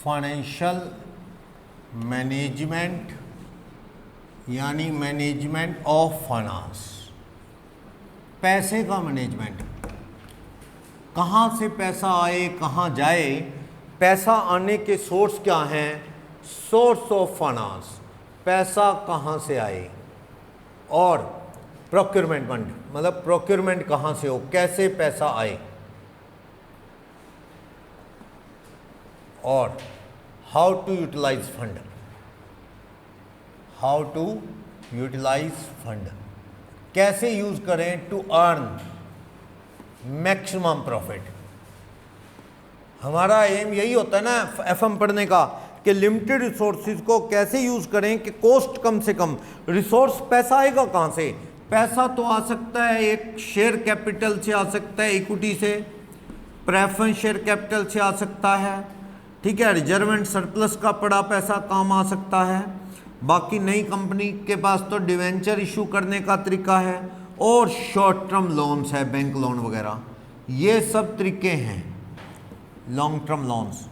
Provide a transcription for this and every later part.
Financial management यानी management of finance, पैसे का मैनेजमेंट, कहाँ से पैसा आए कहाँ जाए, पैसा आने के सोर्स क्या हैं, सोर्स ऑफ फाइनेंस, पैसा कहाँ से आए, और प्रोक्योरमेंट फंड मतलब प्रोक्योरमेंट कहाँ से हो, कैसे पैसा आए, और how to utilise fund, how to utilise fund, कैसे यूज करें टू अर्न मैक्सिमम प्रॉफिट। हमारा एम यही होता है ना एफएम पढ़ने का कि लिमिटेड रिसोर्सेज को कैसे यूज करें कि कॉस्ट कम से कम। रिसोर्स पैसा आएगा कहाँ से, पैसा तो आ सकता है एक शेयर कैपिटल से आ सकता है, इक्विटी से, प्रेफरेंस शेयर कैपिटल से आ सकता है, ठीक है, रिजर्व एंड सरप्लस का पड़ा पैसा काम आ सकता है, बाकी नई कंपनी के पास तो डिवेंचर इशू करने का तरीका है, और शॉर्ट टर्म लोन्स है, बैंक लोन वगैरह, ये सब तरीके हैं लॉन्ग टर्म लोन्स।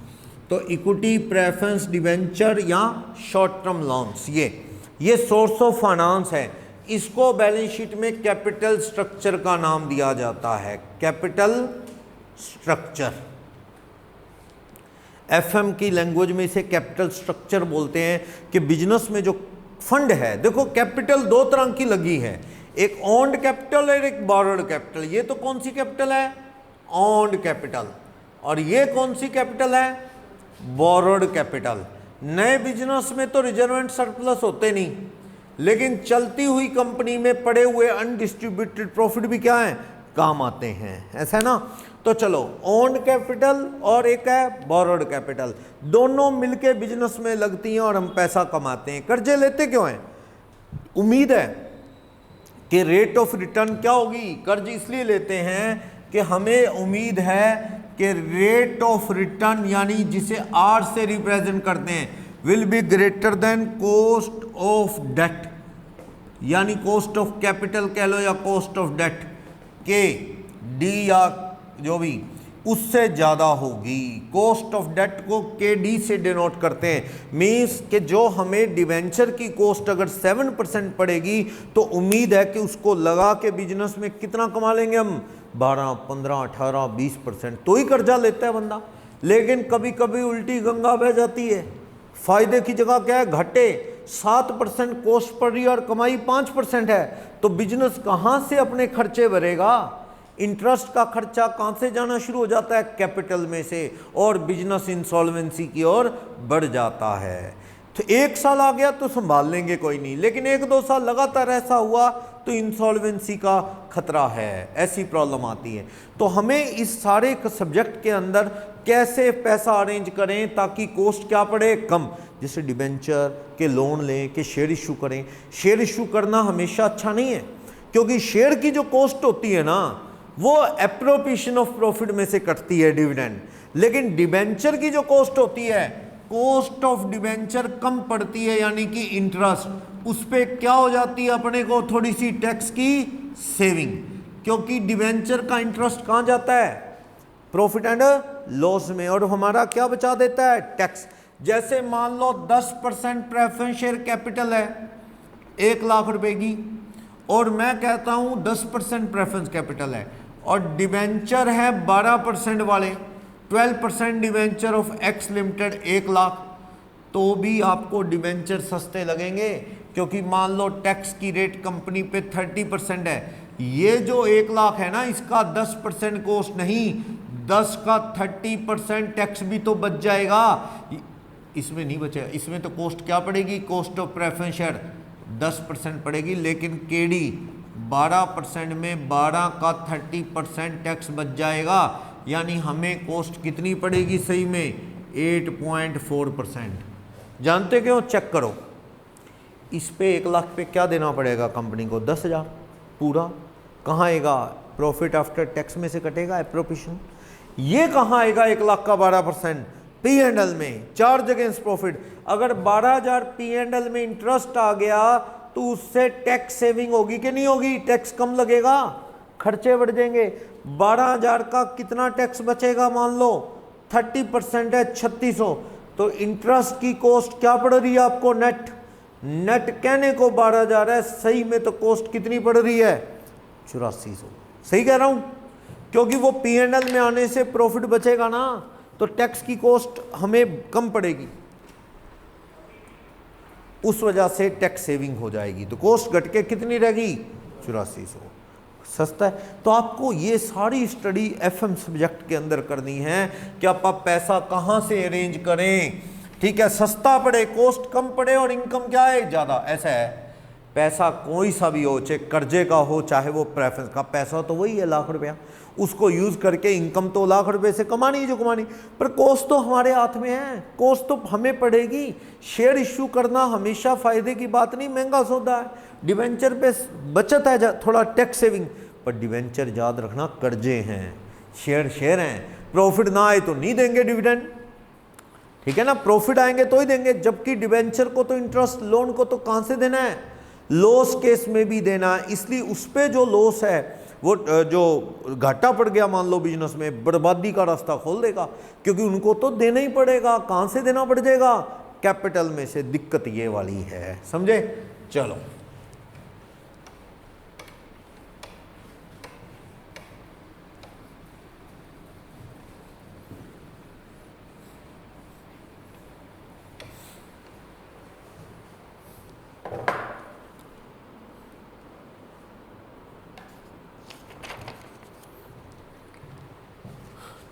तो इक्विटी, प्रेफरेंस, डिवेंचर या शॉर्ट टर्म लोन्स, ये सोर्स ऑफ फाइनेंस है। इसको बैलेंस शीट में कैपिटल स्ट्रक्चर का नाम दिया जाता है, कैपिटल स्ट्रक्चर। एफएम की लैंग्वेज में इसे कैपिटल स्ट्रक्चर बोलते हैं कि बिजनेस में जो फंड है, देखो कैपिटल दो तरह की लगी है, एक ओन्ड कैपिटल और एक बोरोड कैपिटल। ये तो कौन सी कैपिटल है, ओन्ड कैपिटल, और ये कौन सी कैपिटल है, बोरोड कैपिटल। नए बिजनेस में तो रिजर्व एंड सरप्लस होते नहीं, लेकिन चलती हुई कंपनी में पड़े हुए अनडिस्ट्रीब्यूटेड प्रॉफिट भी क्या है, काम आते हैं, ऐसा है ना। तो चलो ओन्ड कैपिटल और एक है बोरोड कैपिटल, दोनों मिलके बिजनेस में लगती हैं और हम पैसा कमाते हैं। कर्जे लेते क्यों हैं, उम्मीद है कि रेट ऑफ रिटर्न क्या होगी। कर्ज इसलिए लेते हैं कि हमें उम्मीद है कि रेट ऑफ रिटर्न यानी जिसे आर से रिप्रेजेंट करते हैं will be greater than cost of debt, यानी कॉस्ट ऑफ कैपिटल कह लो या cost of debt, K D या जो भी, उससे ज़्यादा होगी। कॉस्ट ऑफ डेट को के डी से डिनोट करते हैं, मीन्स कि जो हमें डिवेंचर की कॉस्ट अगर 7% पड़ेगी तो उम्मीद है कि उसको लगा के बिजनेस में कितना कमा लेंगे हम, 12, 15, 18, 20%, तो ही कर्जा लेता है बंदा। लेकिन कभी कभी उल्टी गंगा बह जाती है, फायदे की जगह क्या है, घाटे, 7% कॉस्ट पड़ रही है और कमाई 5% है, तो बिजनेस कहाँ से अपने खर्चे भरेगा। इंटरेस्ट का खर्चा कहाँ से जाना शुरू हो जाता है, कैपिटल में से, और बिजनेस इंसॉल्वेंसी की ओर बढ़ जाता है। तो एक साल आ गया तो संभाल लेंगे कोई नहीं, लेकिन 1-2 साल लगातार ऐसा हुआ तो इंसॉल्वेंसी का खतरा है, ऐसी प्रॉब्लम आती है। तो हमें इस सारे सब्जेक्ट के अंदर कैसे पैसा अरेंज करें ताकि कॉस्ट क्या पड़े, कम, जैसे डिबेंचर के लोन लें कि शेयर इशू करें। शेयर इशू करना हमेशा अच्छा नहीं है, क्योंकि शेयर की जो कॉस्ट होती है ना वो एप्रोप्रिएशन ऑफ प्रॉफिट में से कटती है, डिविडेंड, लेकिन डिबेंचर की जो कॉस्ट होती है, कॉस्ट ऑफ डिबेंचर कम पड़ती है, यानी कि इंटरेस्ट, उस पर क्या हो जाती है अपने को थोड़ी सी टैक्स की सेविंग, क्योंकि डिबेंचर का इंटरेस्ट कहाँ जाता है, प्रॉफिट एंड लॉस में, और हमारा क्या बचा देता है, टैक्स। जैसे मान लो 10% प्रेफरेंस शेयर कैपिटल है 1 लाख रुपए की, और मैं कहता हूँ 10% प्रेफरेंस कैपिटल है, और डिबेंचर है 12% वाले, 12% debenture of x limited 1 lakh, तो भी आपको डिबेंचर सस्ते लगेंगे, क्योंकि मान लो टैक्स की रेट कंपनी पे 30% है। ये जो 1 लाख है ना, इसका 10% कॉस्ट नहीं, 10 का 30% टैक्स भी तो बच जाएगा, इसमें नहीं बचेगा। इसमें तो कॉस्ट क्या पड़ेगी, कॉस्ट ऑफ प्रेफरेंस शेयर 10% पड़ेगी, लेकिन केडी 12% में 12 का 30% टैक्स बच जाएगा, यानी हमें कॉस्ट कितनी पड़ेगी सही में, 8.4%। जानते क्यों, चेक करो, इस पे 1 लाख पे क्या देना पड़ेगा कंपनी को, 10,000 पूरा, कहाँ आएगा, प्रॉफिट आफ्टर टैक्स में से कटेगा एप्रोप्रिएशन। ये कहाँ आएगा 1 लाख का 12%, पी एंड एल में, चार्ज अगेंस्ट प्रॉफिट। अगर 12,000 पी एंड एल में इंटरेस्ट आ गया तो उससे टैक्स सेविंग होगी कि नहीं होगी, टैक्स कम लगेगा, खर्चे बढ़ जाएंगे। 12,000 का कितना टैक्स बचेगा, मान लो 30% है 3600, तो इंटरेस्ट की कॉस्ट क्या पड़ रही है आपको, नेट। नेट कहने को 12 जा रहा है, सही में तो कॉस्ट कितनी पड़ रही है, 8400। सही कह रहा हूं, क्योंकि वो P&L में आने से प्रॉफिट बचेगा ना, तो टैक्स की कॉस्ट हमें कम पड़ेगी, उस वजह से टैक्स सेविंग हो जाएगी। तो कॉस्ट घट के कितनी रहेगी, 8400। सस्ता है। तो आपको ये सारी स्टडी FM सब्जेक्ट के अंदर करनी है कि आप पैसा कहाँ से अरेंज करें, ठीक है, सस्ता पड़े, कॉस्ट कम पड़े और इनकम क्या है, ज़्यादा। ऐसा है, पैसा कोई सा भी हो, चाहे कर्जे का हो चाहे वो प्रेफरेंस का, पैसा तो वही है लाख रुपया, उसको यूज़ करके इनकम तो लाख रुपए से कमानी है जो कमानी, पर कॉस्ट तो हमारे हाथ में है, कॉस्ट तो हमें पड़ेगी। शेयर इश्यू करना हमेशा फ़ायदे की बात नहीं, महंगा सौदा है। डिवेंचर पे बचत है थोड़ा टैक्स सेविंग, पर डिवेंचर याद रखना कर्जे हैं, शेयर हैं, प्रॉफिट ना आए तो नहीं देंगे डिविडेंड, ठीक है ना, प्रॉफिट आएंगे तो ही देंगे। जबकि डिवेंचर को तो इंटरेस्ट, लोन को तो कहाँ से देना है, लॉस केस में भी देना है। इसलिए उस पर जो लॉस है, वो जो घाटा पड़ गया मान लो बिजनेस में, बर्बादी का रास्ता खोल देगा, क्योंकि उनको तो देना ही पड़ेगा। कहाँ से देना पड़ जाएगा, कैपिटल में से। दिक्कत ये वाली है, समझे। चलो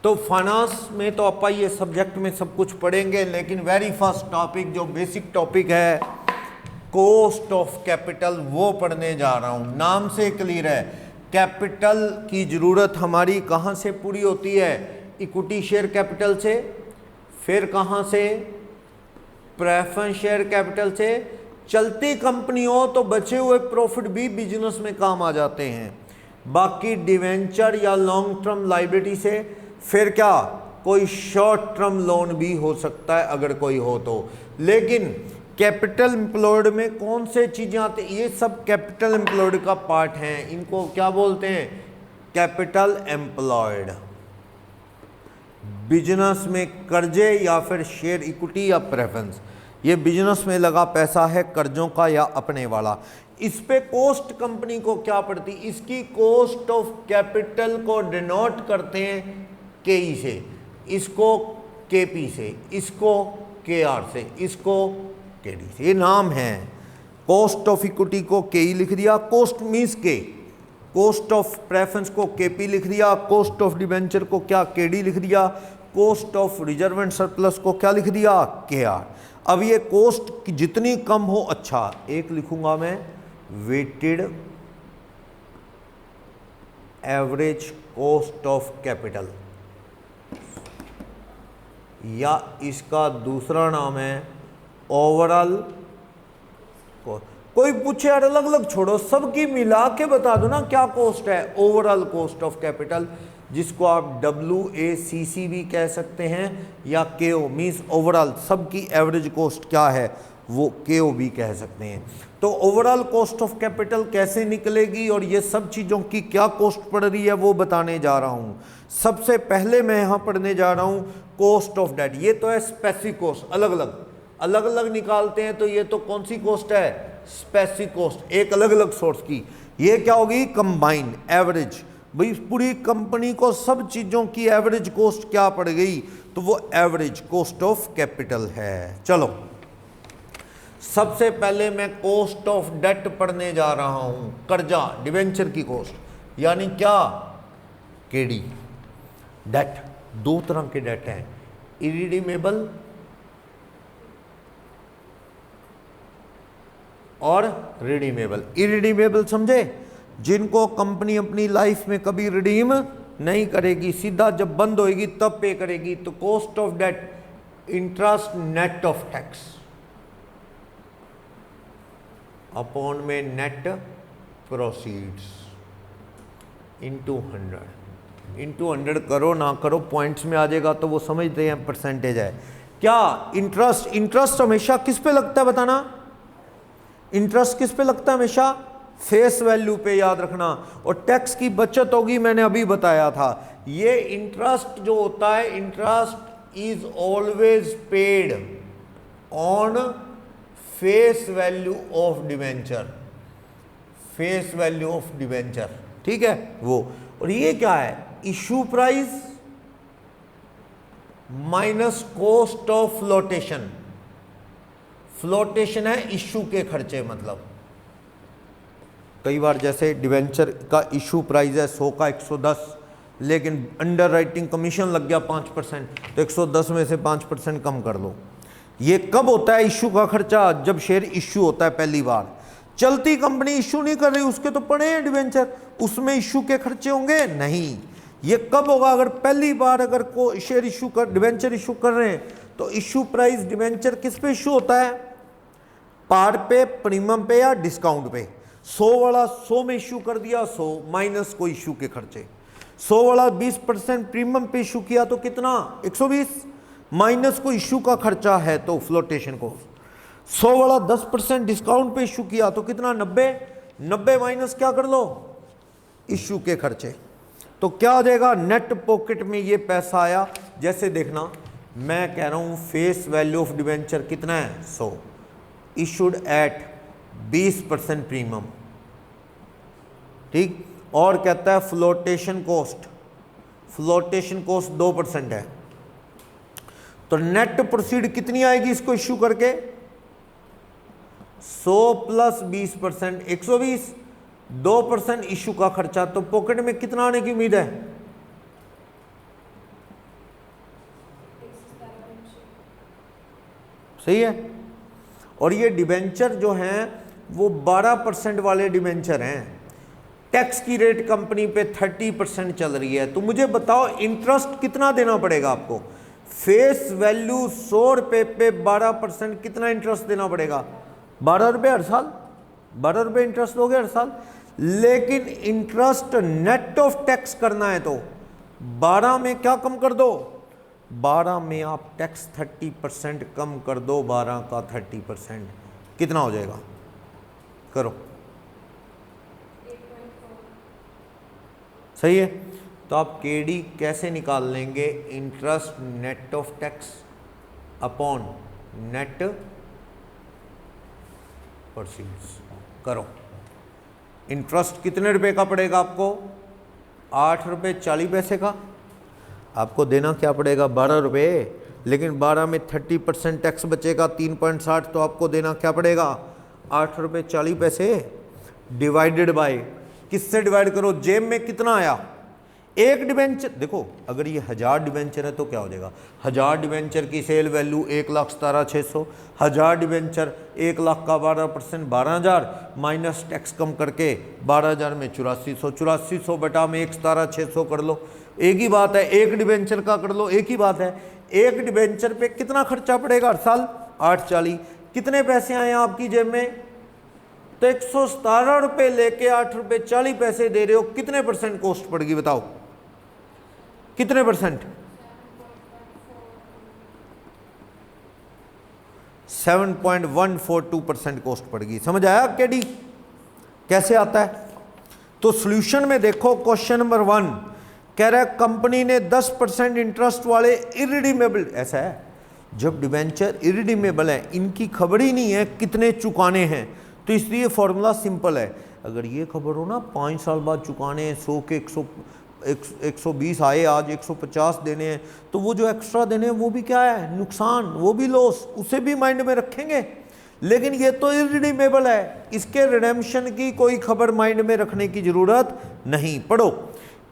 तो फाइनेंस में तो अपा ये सब्जेक्ट में सब कुछ पढ़ेंगे, लेकिन वेरी फर्स्ट टॉपिक जो बेसिक टॉपिक है कॉस्ट ऑफ कैपिटल, वो पढ़ने जा रहा हूँ। नाम से क्लियर है, कैपिटल की ज़रूरत हमारी कहाँ से पूरी होती है, इक्विटी शेयर कैपिटल से, फिर कहाँ से, प्रेफरेंस शेयर कैपिटल से। चलती कंपनी हो तो बचे हुए प्रॉफिट भी बिजनेस में काम आ जाते हैं। बाकी डिवेंचर या लॉन्ग टर्म लाइबिलिटी से, फिर क्या, कोई शॉर्ट टर्म लोन भी हो सकता है अगर कोई हो तो। लेकिन कैपिटल एम्प्लॉयड में कौन से चीज़ें आती हैं, ये सब कैपिटल एम्प्लॉयड का पार्ट हैं। इनको क्या बोलते हैं, कैपिटल एम्प्लॉयड। बिजनेस में कर्जे या फिर शेयर इक्विटी या प्रेफरेंस, ये बिजनेस में लगा पैसा है, कर्जों का या अपने वाला। इस पे कॉस्ट कंपनी को क्या पड़ती, इसकी कॉस्ट ऑफ कैपिटल को डिनोट करते हैं KE से, इसको KP से, इसको KR से, इसको KD से, ये नाम है। कॉस्ट ऑफ इक्विटी को KE लिख दिया, cost means K, cost of preference को KP लिख दिया, कॉस्ट ऑफ डिवेंचर को क्या KD लिख दिया, cost of reserve and surplus को क्या लिख दिया, KR। अब ये कॉस्ट जितनी कम हो, अच्छा एक लिखूंगा मैं, weighted average cost of capital, या इसका दूसरा नाम है ओवरऑल। कोई पूछे यार अलग अलग छोड़ो, सबकी मिला के बता दो ना क्या कॉस्ट है, ओवरऑल कॉस्ट ऑफ कैपिटल, जिसको आप WACC भी कह सकते हैं, या KO मीन्स ओवरऑल, सबकी एवरेज कॉस्ट क्या है वो KO भी कह सकते हैं। तो ओवरऑल कॉस्ट ऑफ कैपिटल कैसे निकलेगी और ये सब चीज़ों की क्या कॉस्ट पड़ रही है वो बताने जा रहा हूँ। सबसे पहले मैं यहाँ पढ़ने जा रहा हूँ कॉस्ट ऑफ डेट। ये तो है स्पेसिफिक कॉस्ट, अलग अलग निकालते हैं, तो ये तो कौन सी कॉस्ट है, स्पेसिफिक कॉस्ट, एक अलग अलग सोर्स की। ये क्या होगी, कंबाइन एवरेज, भाई पूरी कंपनी को सब चीज़ों की एवरेज कॉस्ट क्या पड़ गई, तो वो एवरेज कॉस्ट ऑफ कैपिटल है। चलो सबसे पहले मैं कॉस्ट ऑफ डेट पढ़ने जा रहा हूं, कर्जा, डिवेंचर की कॉस्ट, यानी क्या, KD। डेट दो तरह के डेट हैं, इरिडीमेबल और रिडीमेबल। इरिडीमेबल समझे, जिनको कंपनी अपनी लाइफ में कभी रिडीम नहीं करेगी, सीधा जब बंद होएगी तब पे करेगी। तो cost of debt, interest net of tax upon में नेट प्रोसीड्स इंटू 100 करो ना करो, पॉइंट्स में आ जाएगा तो वो समझते हैं परसेंटेज है। क्या इंटरेस्ट हमेशा किस पे लगता है बताना, इंटरेस्ट किस पे लगता है हमेशा, फेस वैल्यू पे, याद रखना। और टैक्स की बचत होगी, मैंने अभी बताया था। ये इंटरेस्ट जो होता है, interest is always paid on face value of debenture, face value of debenture, ठीक है वो। और ये क्या है, issue price minus cost of flotation, flotation है इशू के खर्चे, मतलब कई बार जैसे डिवेंचर का इशू प्राइस है 100 का 110, लेकिन अंडर राइटिंग कमीशन लग गया 5%, तो 110 में से 5% कम कर लो। ये कब होता है इशू का खर्चा, जब शेयर इशू होता है पहली बार। चलती कंपनी इशू नहीं कर रही, उसके तो पड़े हैं डिवेंचर, उसमें इशू के खर्चे होंगे नहीं। ये कब होगा, अगर पहली बार अगर को शेयर इशू कर, डिवेंचर इशू कर रहे हैं, तो इशू प्राइस डिवेंचर किस पे इशू होता है, पार पे, प्रीमियम पे या डिस्काउंट पे। 100 वाला 100 में इशू कर दिया, 100 माइनस कोई इशू के खर्चे। 100 वाला 20% प्रीमियम पे इशू किया तो कितना, 120 माइनस कोई इशू का खर्चा है तो फ्लोटेशन को। 100 वाला 10% डिस्काउंट पे इशू किया तो कितना, 90 माइनस क्या कर लो, इशू के खर्चे। तो क्या आ जाएगा, नेट पॉकेट में ये पैसा आया। जैसे देखना, मैं कह रहा हूं फेस वैल्यू ऑफ डिवेंचर कितना है, 100, इशूड एट 20% प्रीमियम, ठीक। और कहता है फ्लोटेशन कॉस्ट, फ्लोटेशन कॉस्ट 2% है, तो नेट प्रोसीड कितनी आएगी इसको इश्यू करके, 100 प्लस 20%, 120, 2% इशू का खर्चा, तो पॉकेट में कितना आने की उम्मीद है, सही है। और ये डिवेंचर जो हैं वो 12% वाले डिवेंचर हैं, टैक्स की रेट कंपनी पे 30% चल रही है। तो मुझे बताओ इंटरेस्ट कितना देना पड़ेगा आपको, फेस वैल्यू 100 रुपये पे 12% कितना इंटरेस्ट देना पड़ेगा, 12 रुपये हर साल, 12 रुपये इंटरेस्ट दोगे हर साल। लेकिन इंटरेस्ट नेट ऑफ टैक्स करना है तो 12 में क्या कम कर दो, 12 में आप टैक्स 30% कम कर दो, 12 का 30% कितना हो जाएगा, करो, सही है। तो आप केडी कैसे निकाल लेंगे, interest net of tax upon net proceeds, करो। इंटरेस्ट कितने रुपए का पड़ेगा आपको, 8 रुपये 40 पैसे का, आपको देना क्या पड़ेगा, 12 रुपये, लेकिन 12 में 30% टैक्स बचेगा 3.60, तो आपको देना क्या पड़ेगा, 8 रुपये 40 पैसे, डिवाइडेड बाय, किससे डिवाइड करो, जेब में कितना आया, एक डिवेंचर। देखो अगर ये 1000 डिवेंचर है तो क्या हो जाएगा, 1000 डिवेंचर की सेल वैल्यू 1,17,600, 1000 डिवेंचर 1 लाख का 12% 12,000 माइनस टैक्स कम करके 12,000 में 8400, 8400 बटा में 1,17,600 कर लो, एक ही बात है, एक डिवेंचर का कर लो, एक ही बात है। एक डिवेंचर पे कितना खर्चा पड़ेगा हर साल, 840, कितने पैसे आए आपकी जेब में, तो 117 रुपये लेके 8 रुपये 40 पैसे दे रहे हो, कितने परसेंट कॉस्ट पड़ेगी बताओ, कितने परसेंट, 7.142% कॉस्ट पड़ेगी। समझ आया केडी कैसे आता है। तो सॉल्यूशन में देखो, क्वेश्चन नंबर 1 कह रहा है कंपनी ने 10% इंटरेस्ट वाले इरिडीमेबल, ऐसा है जब डिवेंचर इरिडीमेबल है, इनकी खबर ही नहीं है कितने चुकाने हैं, तो इसलिए फॉर्मूला सिंपल है। अगर ये खबर हो ना 5 साल बाद चुकाने हैं, 100 के 120 आए, आज 150 देने हैं, तो वो जो एक्स्ट्रा देने हैं वो भी क्या है, नुकसान, वो भी लॉस, उसे भी माइंड में रखेंगे। लेकिन ये तो इरिडीमेबल है, इसके रिडेम्पशन की कोई खबर माइंड में रखने की जरूरत नहीं। पढ़ो,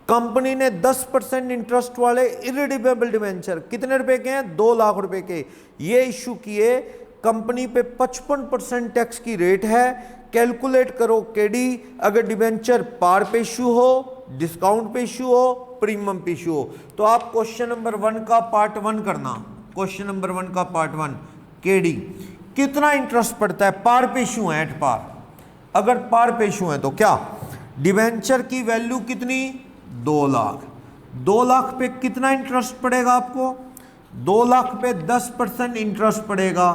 कंपनी ने 10% इंटरेस्ट वाले इरिडीमेबल डिवेंचर कितने रुपए के हैं, 2 लाख रुपए के, ये इशू किए, कंपनी पे 55% टैक्स की रेट है। कैलकुलेट करो केडी, अगर डिवेंचर पार पे इशू हो, डिस्काउंट पे इशू हो, प्रीमियम पे इशू हो। तो आप क्वेश्चन नंबर 1 का पार्ट 1 करना, क्वेश्चन नंबर 1 का पार्ट 1, केडी कितना इंटरेस्ट पड़ता है, पार पे इशू है, एट पार, अगर पार पे इशू है तो क्या, डिवेंचर की वैल्यू कितनी, 2 लाख, 2 लाख पे कितना इंटरेस्ट पड़ेगा आपको, 2 लाख पे 10% इंटरेस्ट पड़ेगा,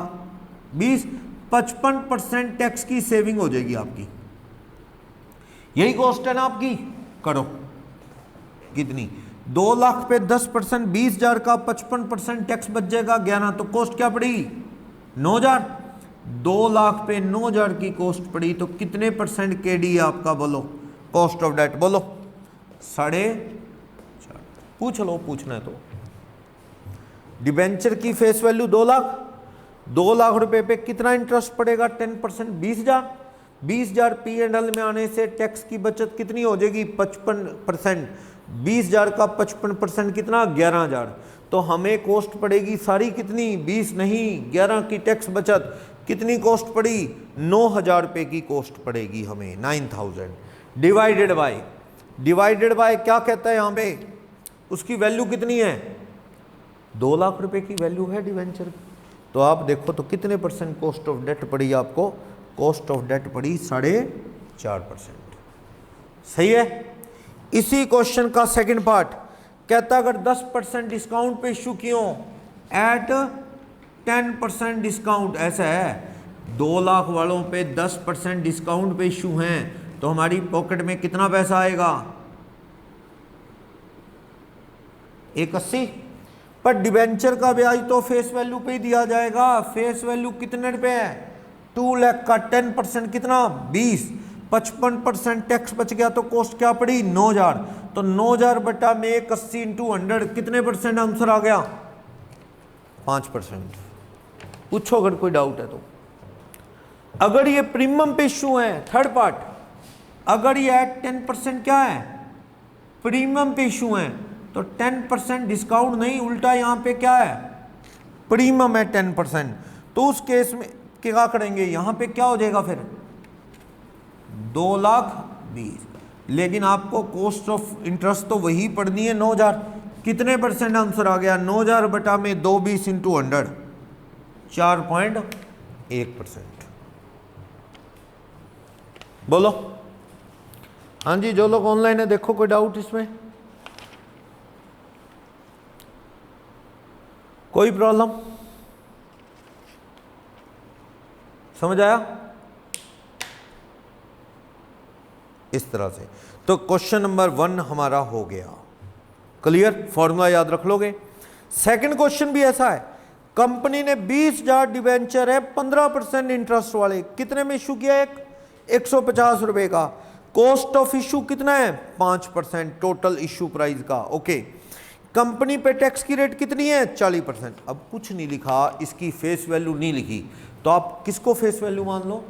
55% टैक्स की सेविंग हो जाएगी आपकी। यही कॉस्ट है ना आपकी, करो कितनी, 2 लाख पे 10%, 20,000 का 55% टैक्स बच जाएगा 11, तो कॉस्ट क्या पड़ी 9,000। 2 लाख पे 9,000 की कॉस्ट पड़ी तो कितने परसेंट केडी है आपका, बोलो कॉस्ट ऑफ डेट, बोलो 4.5। पूछ लो, पूछना है तो। डिबेंचर की फेस वैल्यू 2 लाख, 2 लाख रुपए पे कितना इंटरेस्ट पड़ेगा 10%, 20,000। 20,000 P&L में आने से टैक्स की बचत कितनी हो जाएगी 55%। 20,000 का 55% कितना 11,000। तो हमें कॉस्ट पड़ेगी सारी कितनी 20 नहीं 11 की टैक्स बचत, कितनी कॉस्ट पड़ी 9,000 रुपये की कॉस्ट पड़ेगी हमें 9,000 डिवाइडेड बाय क्या कहता है यहाँ पे, उसकी वैल्यू कितनी है 2 लाख रुपए की वैल्यू है डिवेंचर की। तो आप देखो तो कितने परसेंट कॉस्ट ऑफ डेट पड़ी आपको, कॉस्ट ऑफ डेट पड़ी 4.5%। सही है। इसी क्वेश्चन का सेकंड पार्ट कहता है अगर 10% डिस्काउंट पे इश्यू कियो एट 10% डिस्काउंट, ऐसा है 2 लाख वालों पे 10% डिस्काउंट पे इश्यू हैं तो हमारी पॉकेट में कितना पैसा आएगा 180। पर डिबेंचर का ब्याज तो फेस वैल्यू पे ही दिया जाएगा। फेस वैल्यू कितने रुपए है 2 लाख का 10% कितना 20, 55% टैक्स बच गया तो कॉस्ट क्या पड़ी 9,000। तो 9,000 बटा में 180 इंटू 100 कितने परसेंट आंसर आ गया 5%। पूछो अगर कोई डाउट है तो। अगर ये प्रीमियम पे इश्यू है थर्ड पार्ट, अगर ये एट 10% क्या है प्रीमियम पे इश्यू है तो 10% डिस्काउंट नहीं, उल्टा यहां पे क्या है प्रीमियम है 10%। तो उस केस में क्या करेंगे यहां पे क्या हो जाएगा फिर 2,20,000, लेकिन आपको कॉस्ट ऑफ इंटरेस्ट तो वही पड़नी है 9,000। कितने परसेंट आंसर आ गया 9,000 बटा में 220 इंटू 100 4.1%। बोलो हाँ जी, जो लोग ऑनलाइन है देखो कोई डाउट इसमें, कोई प्रॉब्लम, समझ आया इस तरह से। तो क्वेश्चन नंबर 1 हमारा हो गया क्लियर, फॉर्मूला याद रख लोगे। सेकंड क्वेश्चन भी ऐसा है, कंपनी ने 20,000 डिबेंचर है 15% इंटरेस्ट वाले, कितने में इशू किया, 150 रुपए का। कॉस्ट ऑफ इशू कितना है 5% टोटल इशू प्राइस का। ओके, कंपनी पे टैक्स की रेट कितनी है 40%। अब कुछ नहीं लिखा, इसकी फेस वैल्यू नहीं लिखी, तो आप किसको फेस वैल्यू मान लो,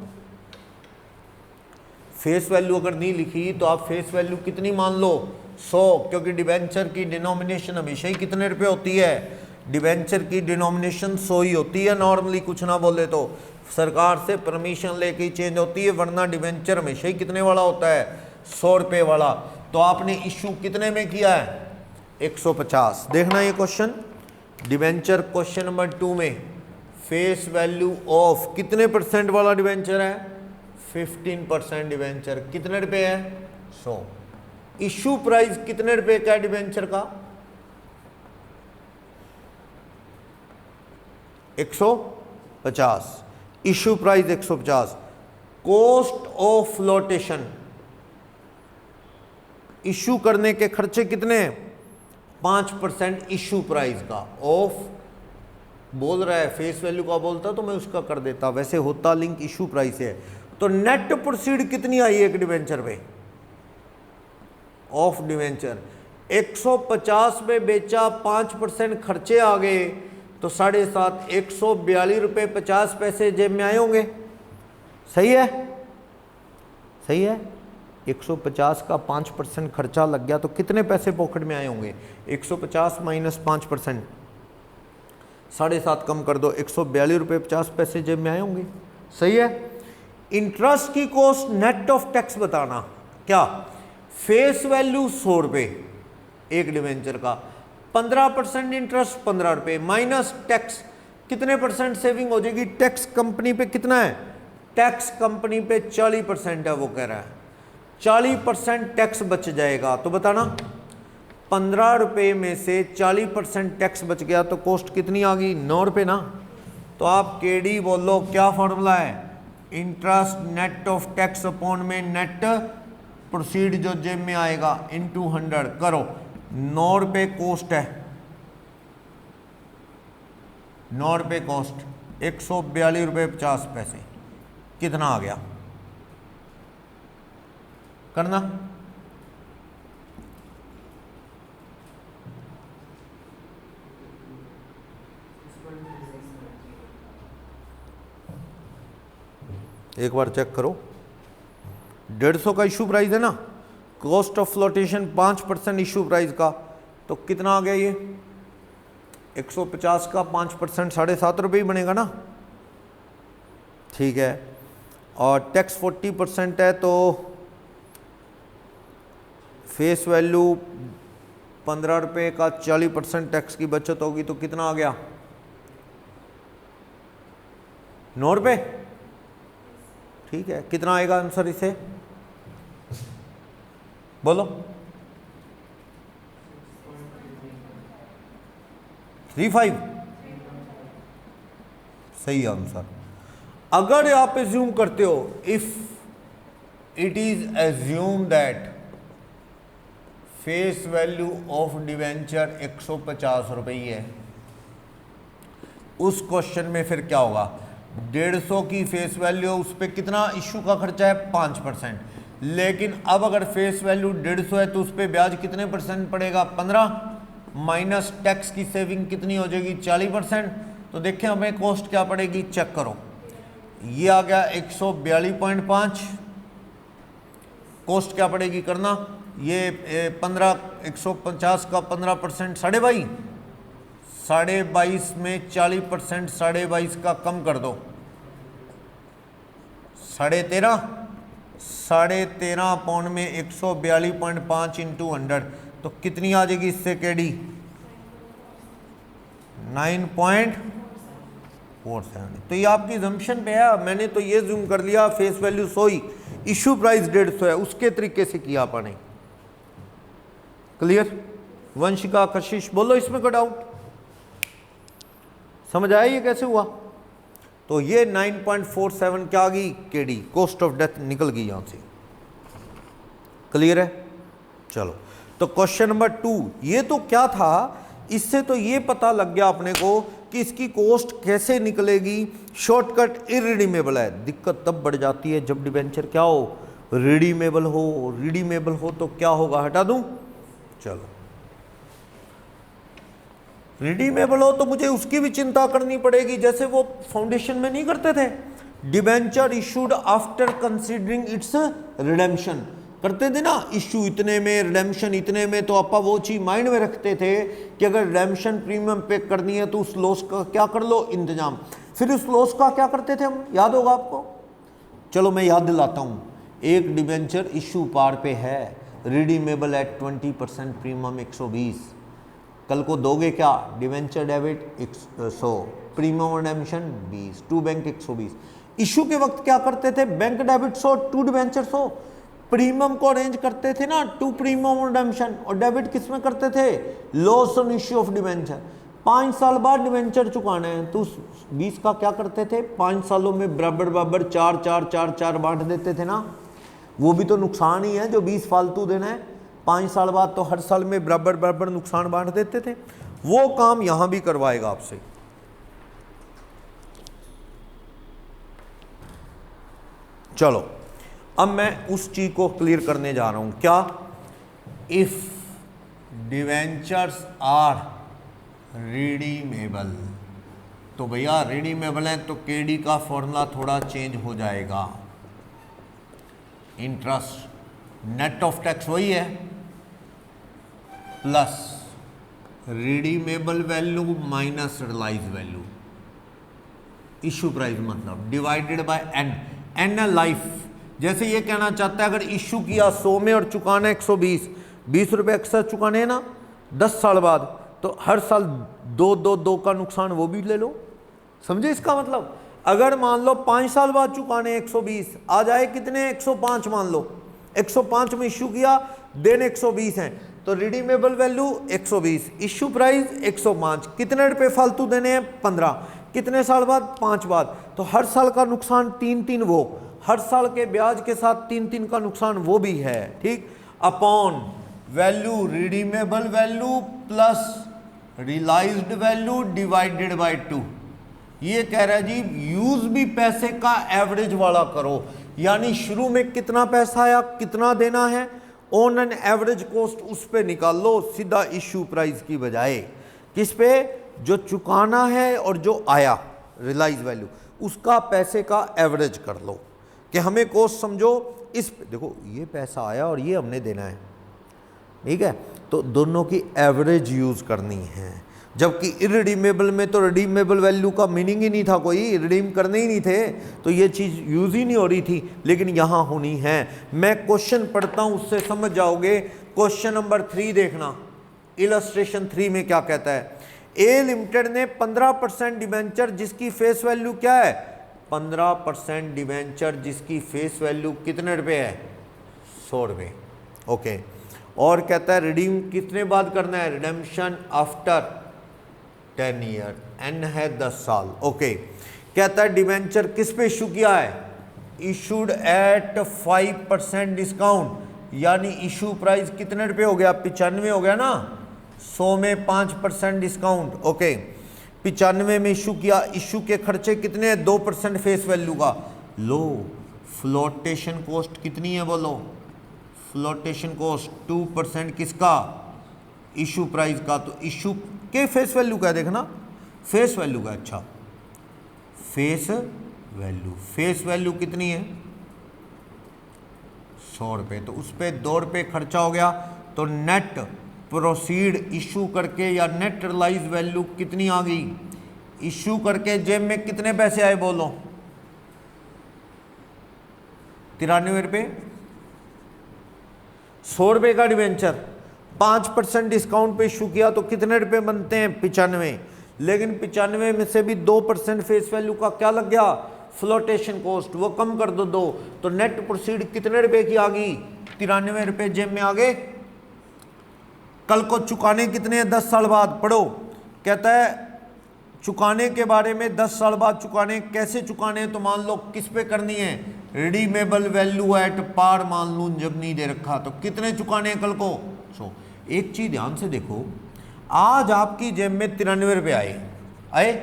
फेस वैल्यू अगर नहीं लिखी तो आप फेस वैल्यू कितनी मान लो 100, क्योंकि डिबेंचर की डिनोमिनेशन हमेशा ही कितने रुपए होती है, डिबेंचर की डिनोमिनेशन 100 ही होती है नॉर्मली, कुछ ना बोले तो सरकार से परमिशन लेके ही चेंज होती है, वरना डिबेंचर हमेशा ही कितने वाला होता है 100 रुपये वाला। तो आपने इशू कितने में किया है 150। देखना ये क्वेश्चन, डिबेंचर क्वेश्चन नंबर 2 में फेस वैल्यू ऑफ कितने परसेंट वाला डिबेंचर है 15% डिबेंचर, कितने रुपए है 100। इशू प्राइस कितने रुपए का डिबेंचर का 150, issue price 150। Cost of flotation, issue करने के खर्चे कितने हैं 5% इशू प्राइस का ऑफ, बोल रहा है फेस वैल्यू का बोलता तो मैं उसका कर देता, वैसे होता लिंक इशू प्राइस है। तो नेट प्रोसीड कितनी आई एक डिवेंचर पे ऑफ डिवेंचर 150 में बेचा, 5% खर्चे आ गए तो 7.5 142 रुपये 50 पैसे जेब में आए होंगे। सही है, सही है। 150 का 5% खर्चा लग गया तो कितने पैसे पॉकेट में आए होंगे 150 माइनस 5%, 7.5 कम कर दो 142 रुपये 50 पैसे जेब में आए होंगे। सही है। इंटरेस्ट की कॉस्ट नेट ऑफ टैक्स बताना, क्या फेस वैल्यू 100 रुपये एक डिवेंचर का, 15% इंटरेस्ट 15 रुपये माइनस टैक्स, कितने परसेंट सेविंग हो जाएगी, टैक्स कंपनी पे कितना है, टैक्स कंपनी पे 40% है, वो कह रहा है 40% टैक्स बच जाएगा। तो बताना 15 रुपये में से 40% टैक्स बच गया तो कॉस्ट कितनी आ गई 9 रुपये ना। तो आप केडी बोलो, क्या फॉर्मूला है, interest net of tax upon में नेट प्रोसीड जो जेब में आएगा इनटू 100 करो, ₹9 कॉस्ट है, ₹9 कॉस्ट, ₹142.50, कितना आ गया? करना एक बार चेक करो। 150 का इशू प्राइस है ना, cost of flotation 5% issue price का, तो कितना आ गया ये? 150 का 5% ₹7.5 ही बनेगा ना, ठीक है। और टैक्स 40% है, तो फेस वैल्यू ₹15 का 40% टैक्स की बचत होगी, तो कितना आ गया? ₹9, ठीक है। कितना आएगा आंसर इसे, बोलो? 35 सही आंसर। अगर आप एज्यूम करते हो, if it is assume that face value of debenture ₹150 है, उस क्वेश्चन में फिर क्या होगा? 150 की फेस वैल्यू, उस पर कितना इशू का खर्चा है? 5%। लेकिन अब अगर फेस वैल्यू 150 है तो उस पर ब्याज कितने परसेंट पड़ेगा? 15, माइनस टैक्स की सेविंग कितनी हो जाएगी? 40%। तो देखें हमें कॉस्ट क्या पड़ेगी, चेक करो। ये आ गया 142.5, कॉस्ट क्या पड़ेगी करना, ये 150 का 15% 22.5, 22.5 में 40% 22.5 का कम कर दो, 13.5, 13.5 पाउंड में 142.5 इंटू 100, तो कितनी आ जाएगी इससे केडी? 9.47। तो ये आपकी जम्पशन पे है, मैंने तो ये जूम कर लिया फेस वैल्यू 100 ही, इशू प्राइस 150 है, उसके तरीके से किया आपने। क्लियर? वंशिका, कशिश, बोलो इसमें कोई डाउट? समझ आया ये कैसे हुआ? तो ये 9.47 क्या आ गई? केडी, कॉस्ट ऑफ डेथ निकल गई यहां से। क्लियर है? चलो, तो क्वेश्चन नंबर 2, ये तो क्या था, इससे तो ये पता लग गया अपने को कि इसकी कॉस्ट कैसे निकलेगी। शॉर्टकट इरिडीमेबल है। दिक्कत तब बढ़ जाती है जब डिबेंचर क्या हो? रिडीमेबल हो। रिडीमेबल हो तो क्या होगा? हटा दूं? चलो, रिडीमेबल हो तो मुझे उसकी भी चिंता करनी पड़ेगी, जैसे वो फाउंडेशन में नहीं करते थे, debenture issued after considering it's redemption, करते थे ना, इशू इतने में, रिडेम्पशन इतने में। तो आपा वो चीज माइंड में रखते थे कि अगर रिडेम्पशन प्रीमियम पे करनी है तो उस लॉस का क्या कर लो? इंतजाम। फिर उस लॉस का क्या करते थे हम, याद होगा आपको? चलो मैं याद दिलाता हूं। एक डिबेंचर इशू पार पे है, रिडीमेबल एट 20% प्रीमियम 120, कल को दोगे क्या? Debenture debit 100, premium redemption 20, to bank 120। Issue के वक्त क्या करते थे? Bank debit 100, to debenture 100। Premium को अरेंज करते थे ना, टू प्रीमियम रिडेम्पशन, और डेबिट किस में करते थे? Loss on issue of debenture. 5 साल बाद डिवेंचर चुकाने हैं तो 20 का क्या करते थे? 5 सालों में बराबर बराबर 4 बांट देते थे ना। वो भी तो नुकसान ही है जो 20 फालतू देना है। 5 साल बाद तो हर साल में बराबर बराबर नुकसान बांट देते थे। वो काम यहां भी करवाएगा आपसे। चलो, अब मैं उस चीज को क्लियर करने जा रहा हूं। क्या? इफ डिवेंचर्स आर रिडीमेबल, तो भैया रिडीमेबल है तो केडी का फॉर्मूला थोड़ा चेंज हो जाएगा। इंटरेस्ट नेट ऑफ टैक्स वही है, plus redeemable value minus realise value, issue price मतलब डिवाइडेड बाय एन। एन है लाइफ। जैसे ये कहना चाहता है अगर इशू किया 100 में और चुकाना 120, 20 रुपये एक्स्ट्रा चुकाने हैं ना 10 साल बाद, तो हर साल 2 का नुकसान वो भी ले लो। समझे इसका मतलब? अगर मान लो 5 साल बाद चुकाने 120, आ जाए कितने? 105 मान लो। 105 में इशू किया, देने 120 हैं, तो रिडीमेबल वैल्यू 120, इशू प्राइस 105, कितने रुपए फालतू देने हैं? 15। कितने साल बाद? 5 बाद। तो हर साल का नुकसान 3 वो, हर साल के ब्याज के साथ 3 का नुकसान वो भी है, ठीक। Upon value redeemable value plus realised value divided by 2। ये कह रहा है जी यूज भी पैसे का एवरेज वाला करो, यानी शुरू में कितना पैसा आया, कितना देना है, ऑन एन एवरेज कॉस्ट उस पे निकाल लो सीधा इश्यू प्राइस की बजाय। किस पे? जो चुकाना है और जो आया रियलाइज वैल्यू, उसका पैसे का एवरेज कर लो कि हमें कॉस्ट समझो इस पे। देखो ये पैसा आया और ये हमने देना है, ठीक है, तो दोनों की एवरेज यूज करनी है। जबकि इरिडीमेबल में तो रिडीमेबल वैल्यू का मीनिंग ही नहीं था, कोई रिडीम करने ही नहीं थे, तो ये चीज़ यूज ही नहीं हो रही थी, लेकिन यहाँ होनी है। मैं क्वेश्चन पढ़ता हूँ उससे समझ जाओगे। क्वेश्चन नंबर 3 देखना, इलस्ट्रेशन 3 में क्या कहता है। ए लिमिटेड ने 15% डिबेंचर जिसकी फेस वैल्यू क्या है, 15% डिबेंचर जिसकी फेस वैल्यू कितने रुपए है, 100 रुपये। ओके, और कहता है रिडीम कितने बाद करना है, रिडेम्पशन आफ्टर 10 ईयर, एन है 10 साल। ओके, कहता है डिबेंचर किस पे इशू किया है, इशूड एट 5% डिस्काउंट, यानी इशू प्राइस कितने रुपए हो गया, 95 हो गया ना, 100 में 5% डिस्काउंट। ओके, 95 में इशू किया, इशू के खर्चे कितने हैं, 2% फेस वैल्यू का। लो फ्लोटेशन कॉस्ट कितनी है बोलो, फ्लोटेशन कॉस्ट 2% किसका, इशू प्राइस का, तो इशू के फेस वैल्यू का है, देखना फेस वैल्यू का। अच्छा, फेस वैल्यू कितनी है, 100 रुपये, तो उस पर 2 रुपये खर्चा हो गया, तो नेट प्रोसीड इशू करके या नेट रियलाइज वैल्यू कितनी आ गई, इशू करके जेब में कितने पैसे आए बोलो, 93 रुपये। 100 रुपये का डिवेंचर 5% डिस्काउंट पे इशू किया तो कितने रुपए बनते हैं, 95। लेकिन 95 में से भी 2% फेस वैल्यू का क्या लग गया, फ्लोटेशन कॉस्ट, वो कम कर दो 2, तो नेट प्रोसीड कितने रुपए की आ गई, 93 रुपये जेब में आ गए। कल को चुकाने कितने हैं, 10 साल बाद, पढ़ो। कहता है चुकाने के बारे में 10 साल बाद चुकाने, कैसे चुकाने, तो मान लो किस पे करनी है, रिडीमेबल वैल्यू एट पार मान लूँ, जब नहीं दे रखा तो कितने चुकाने हैं कल को, 100। एक चीज ध्यान से देखो, आज आपकी जेब में 93 रुपये आए,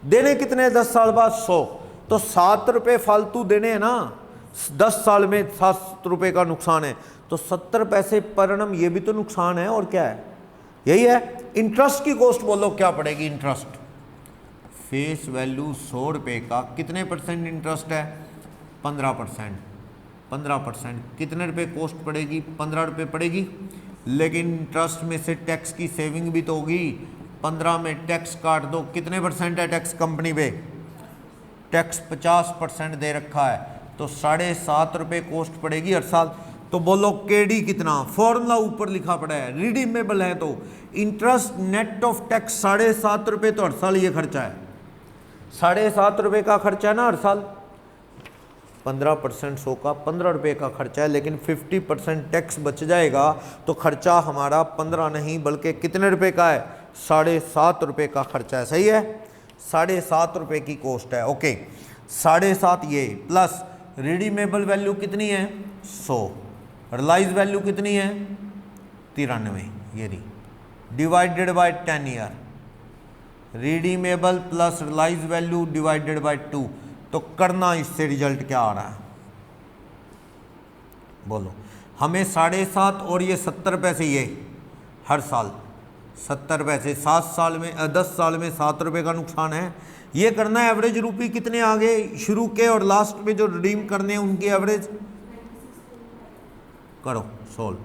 देने कितने 10 साल बाद 100, तो 7 रुपये फालतू देने हैं ना, 10 साल में 7 रुपये का नुकसान है, तो 70 पैसे पर एनम, ये भी तो नुकसान है, और क्या है, यही है। इंटरेस्ट की कॉस्ट बोलो क्या पड़ेगी, इंटरेस्ट फेस वैल्यू 100 रुपये का कितने % इंटरेस्ट है, 15%। 15% कितने रुपए कॉस्ट पड़ेगी, 15 रुपये पड़ेगी, लेकिन इंटरेस्ट में से टैक्स की सेविंग भी तो होगी, 15 में टैक्स काट दो, कितने % है टैक्स कंपनी पे, टैक्स 50% दे रखा है, तो 7.5 रुपये कॉस्ट पड़ेगी हर साल। तो बोलो केडी कितना, फॉर्मूला ऊपर लिखा पड़ा है, रिडीमेबल है तो इंटरेस्ट नेट ऑफ टैक्स 7.5 रुपये, तो हर साल ये खर्चा है, 7.5 रुपये का खर्चा है ना हर साल, 15% 100 का 15 रुपये का खर्चा है, लेकिन 50% टैक्स बच जाएगा, तो खर्चा हमारा 15 नहीं बल्कि कितने रुपए का है, 7.5 रुपये का खर्चा है, सही है, 7.5 रुपये की कॉस्ट है। ओके, 7.5 ये प्लस रिडीमेबल वैल्यू कितनी है, 100, रियलाइज वैल्यू कितनी है, 93, ये रही, divided by 10 year, redeemable plus realise value divided by 2, तो करना इससे रिजल्ट क्या आ रहा है बोलो, हमें 7.5 और ये 70 पैसे, ये हर साल 70 पैसे, 7 साल में 10 साल में 7 रुपये का नुकसान है, ये करना है। एवरेज रुपये कितने आ गए शुरू के और लास्ट में जो रिडीम करने हैं उनकी एवरेज करो, सोल्व,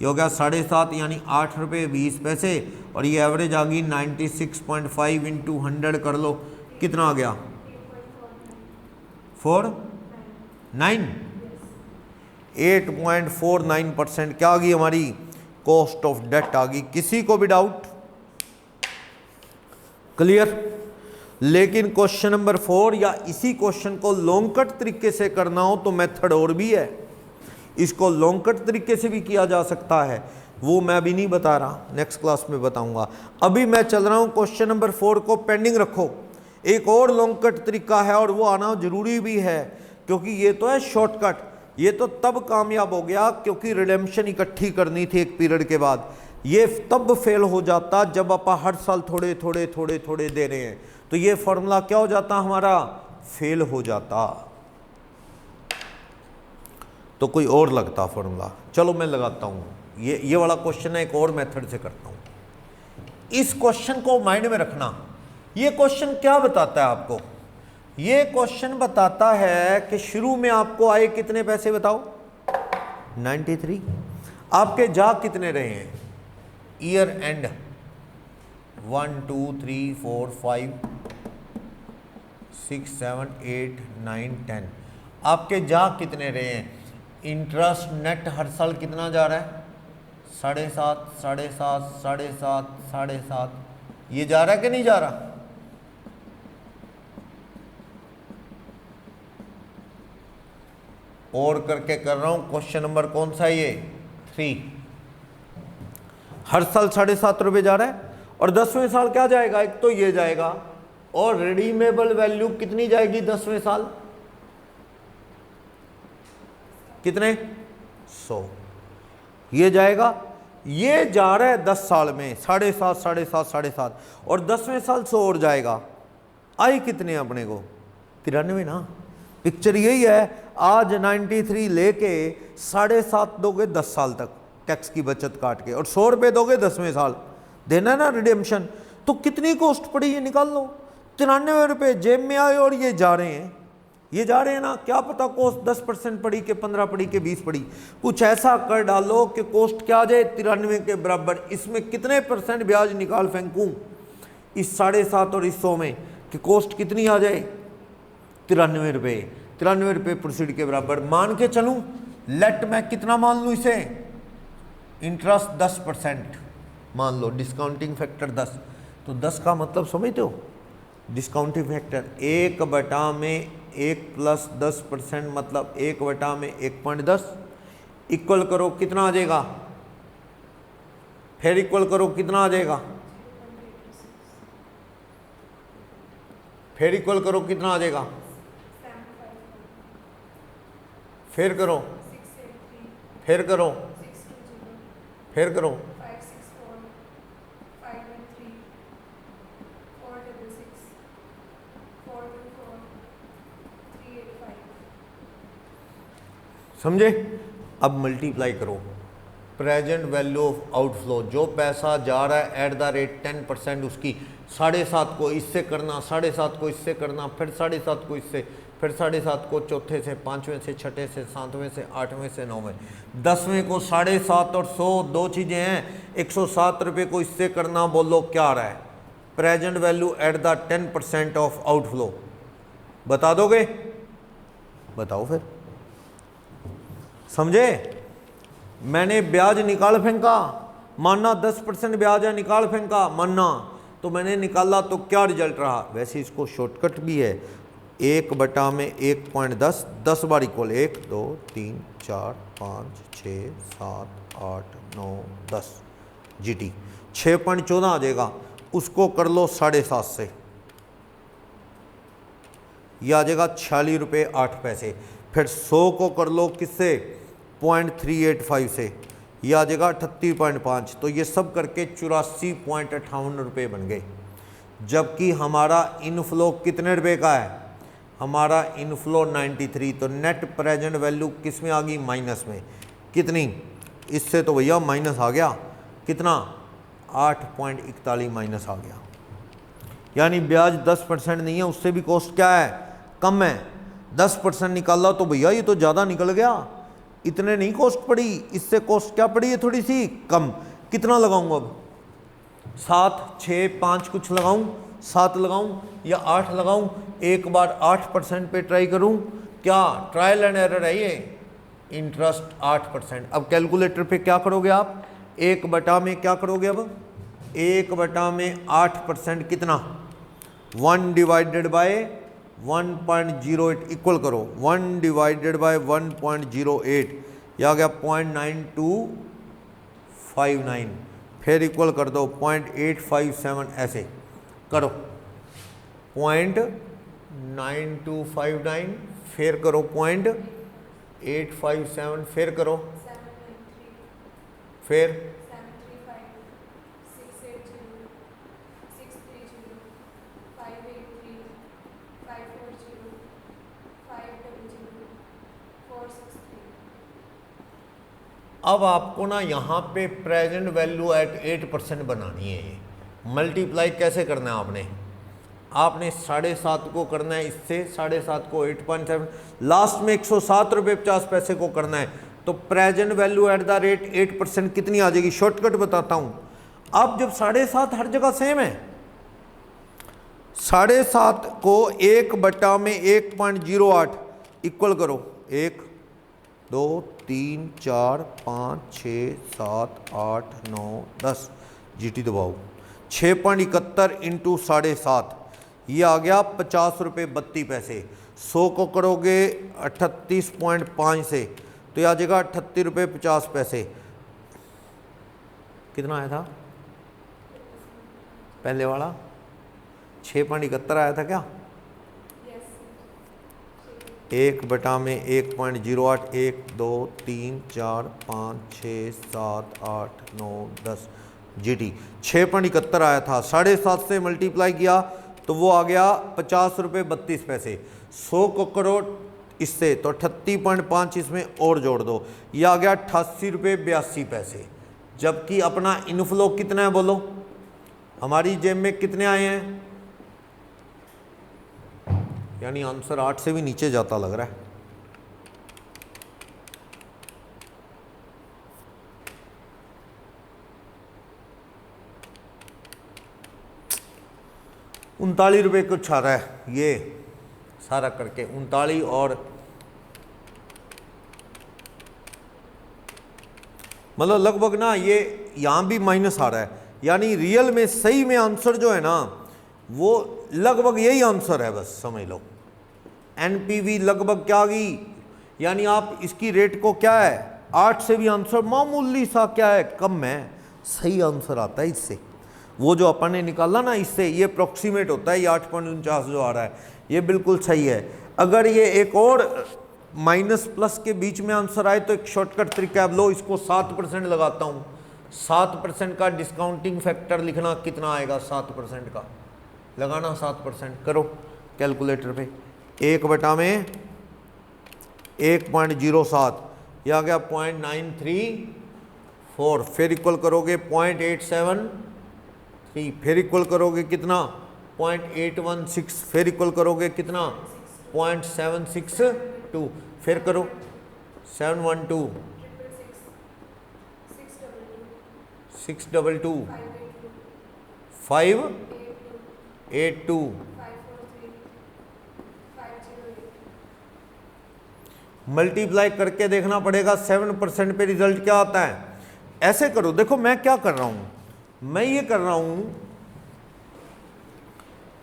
ये हो गया 7.5 यानी 8 रुपये 20 पैसे, और ये एवरेज आ गई 96.5 इंटू 100 कर लो, कितना आ गया, 8.49% क्या आ गई हमारी, कॉस्ट ऑफ डेट आ गई। किसी को भी डाउट, क्लियर। लेकिन क्वेश्चन नंबर 4 या इसी क्वेश्चन को लॉन्ग कट तरीके से करना हो तो मेथड और भी है, इसको लॉन्ग कट तरीके से भी किया जा सकता है, वो मैं अभी नहीं बता रहा, नेक्स्ट क्लास में बताऊंगा। अभी मैं चल रहा हूं क्वेश्चन नंबर 4 को पेंडिंग रखो। एक और लॉन्ग कट तरीका है और वो आना जरूरी भी है, क्योंकि ये तो है शॉर्टकट, ये तो तब कामयाब हो गया क्योंकि रिडेम्पशन इकट्ठी करनी थी एक पीरियड के बाद। ये तब फेल हो जाता जब आप हर साल थोड़े थोड़े थोड़े थोड़े दे रहे हैं, तो ये फॉर्मूला क्या हो जाता हमारा, फेल हो जाता। तो कोई और लगता फॉर्मूला। चलो मैं लगाता हूँ, ये वाला क्वेश्चन है, एक और मेथड से करता हूँ। इस क्वेश्चन को माइंड में रखना। ये क्वेश्चन क्या बताता है आपको, ये क्वेश्चन बताता है कि शुरू में आपको आए कितने पैसे बताओ, 93। आपके जा कितने रहे हैं, ईयर एंड 1 2 3 4 5 6 7 8 9 10। आपके जा कितने रहे हैं, इंटरेस्ट नेट हर साल कितना जा रहा है, 7.5 7.5 7.5 7.5। ये जा रहा है कि नहीं जा रहा, और करके कर रहा हूं। क्वेश्चन नंबर कौन सा है, ये 3। हर साल 7.5 रुपये जा रहा है, और 10वें साल क्या जाएगा, एक तो ये जाएगा, और रिडीमेबल वैल्यू कितनी जाएगी 10वें साल, कितने, 100। ये जाएगा, ये जा रहा है 10 साल में 7.5 7.5 7.5, और 10वें साल 100 और जाएगा। आई कितने अपने को, 93 ना। पिक्चर यही है, आज 93 लेके 7.5 दोगे 10 साल तक टैक्स की बचत काट के, और 100 रुपये दोगे 10वें साल, देना है ना रिडेम्पशन। तो कितनी कॉस्ट पड़ी ये निकाल लो, 93 रुपये जेब में आए, और ये जा रहे हैं, ये जा रहे हैं ना। क्या पता कॉस्ट 10% पड़ी के 15 पड़ी के 20 पड़ी, कुछ ऐसा कर डालो कि कॉस्ट क्या आ जाए 93 के बराबर। इसमें कितने % ब्याज निकाल फेंकूं इस 7.5 और इस 100 में, कि कॉस्ट कितनी आ जाए, 93 रुपये। 93 रुपये प्रोसीड के बराबर मान के चलूं। लेट मैं कितना मान लूं इसे, इंटरेस्ट 10% मान लो, डिस्काउंटिंग फैक्टर 10। तो 10 का मतलब समझते हो, डिस्काउंटिंग फैक्टर 1/1 प्लस 10% मतलब 1/1.10 इक्वल करो कितना आ जाएगा, फिर इक्वल करो कितना आ जाएगा, फिर इक्वल करो कितना आ जाएगा, फिर करो, फिर करो, फिर करो, समझे। अब मल्टीप्लाई करो, प्रेजेंट वैल्यू ऑफ आउटफ्लो, जो पैसा जा रहा है एट द रेट 10% उसकी, 7.5 को इससे करना, 7.5 को इससे करना, फिर 7.5 को इससे, फिर 7.5 को चौथे से, 5वें से, 6ठे से, 7वें से, 8वें से, 9वें, 10वें को 7.5 और 100 दो चीज़ें हैं। 107 रुपये को इससे करना, बोलो क्या आ रहा है, present value at the 10% of outflow. बता दोगे, बताओ फिर, समझे। मैंने ब्याज निकाल फेंका, मानना 10% ब्याज है, निकाल फेंका मानना, तो मैंने निकाला तो क्या रिजल्ट रहा। वैसे इसको शॉर्टकट भी है, 1/1.10 10 बार इक्वल 1 2 3 4 5 6 7 8 9 10 GT 6.14 आ जाएगा। उसको कर लो 7.5 से, यह आ जाएगा 46 रुपये 8 पैसे। फिर 100 को कर लो किससे, 0.385 से, यह आ जाएगा 38.5। तो ये सब करके 84.58 रुपये बन गए। जबकि हमारा इनफ्लो कितने रुपए का है, हमारा इनफ्लो 93। तो नेट प्रेजेंट वैल्यू किस में आ गई, माइनस में। कितनी, इससे तो भैया माइनस आ गया, कितना 8.41 माइनस आ गया। यानी ब्याज 10% नहीं है, उससे भी कॉस्ट क्या है, कम है। 10% निकाला तो भैया ये तो ज़्यादा निकल गया, इतने नहीं कॉस्ट पड़ी, इससे कॉस्ट क्या पड़ी है, थोड़ी सी कम। कितना लगाऊं अब, 7 6 5 कुछ लगाऊं, 7 लगाऊं या 8 लगाऊं, एक बार 8% पे ट्राई करूं, क्या ट्रायल एंड एरर है ये, इंटरेस्ट 8%। अब कैलकुलेटर पे क्या करोगे आप, 1 में क्या करोगे, अब 1/8% कितना, 1 डिवाइडेड बाय 1.08 इक्वल करो 1 डिवाइडेड बाय 1.08, यह आ गया 0.9259। फिर इक्वल कर दो 0.857, ऐसे करो 0.9259, फिर करो 857, फिर करो, फिर 783, 680, 583, 540, 500, 463। अब आपको ना यहाँ पे प्रेजेंट वैल्यू एट 8% बनानी है। ये मल्टीप्लाई कैसे करना है आपने 7.5 को करना है इससे, 7.5 को 8.7, लास्ट में 107 रुपये 50 पैसे को करना है। तो present value eight the rate 8% कितनी आ जाएगी, शॉर्टकट बताता हूं। अब जब 7.5 हर जगह सेम है, 7.5 को 1/1.08 इक्वल करो, 1 2 3 4 5 6 7 8 9 10, जीटी दबाओ, 6.71 इंटू 7.5, ये आ गया 50 रुपये 32 पैसे। 100 को करोगे 38.5 से तो ये आ जाएगा 38 रुपये 50 पैसे। कितना आया था पहले वाला, 6.71 आया था क्या? 1/1.08, 1 2 3 4 5 6 7 8 9 10, जीटी 6.71 आया था। 7.5 से मल्टीप्लाई किया तो वो आ गया 50 रुपये 32 पैसे। 100 को करो इससे तो 38.5 इसमें और जोड़ दो, ये आ गया 88 रुपये 82 पैसे। जबकि अपना इनफ्लो कितना है बोलो, हमारी जेब में कितने आए हैं, यानी आंसर 8 से भी नीचे जाता लग रहा है। ₹39 कुछ आ रहा है, ये सारा करके 39 और मतलब लगभग ना ये यहाँ भी माइनस आ रहा है, यानी रियल में सही में आंसर जो है ना वो लगभग यही आंसर है, बस समझ लो। एनपीवी लगभग क्या आ गई, यानी आप इसकी रेट को क्या है 8 से भी आंसर मामूली सा क्या है कम है, सही आंसर आता है इससे। वो जो अपन ने निकाला ना इससे, ये अप्रोक्सीमेट होता है, ये 8.49 जो आ रहा है ये बिल्कुल सही है। अगर ये एक और माइनस प्लस के बीच में आंसर आए तो एक शॉर्टकट तरीका है, लो इसको 7% लगाता हूँ, 7% का डिस्काउंटिंग फैक्टर लिखना, कितना आएगा 7% का लगाना, 7% करो कैलकुलेटर पे, 1/1.07 ये आ गया 0.934, फिर इक्वल करोगे 0.873, फिर इक्वल करोगे कितना 0.816, फिर इक्वल करोगे कितना 0.762, फिर करो 712, 622, 582, मल्टीप्लाई करके देखना पड़ेगा 7% पे रिजल्ट क्या आता है। ऐसे करो, देखो मैं क्या कर रहा हूं, मैं ये कर रहा हूं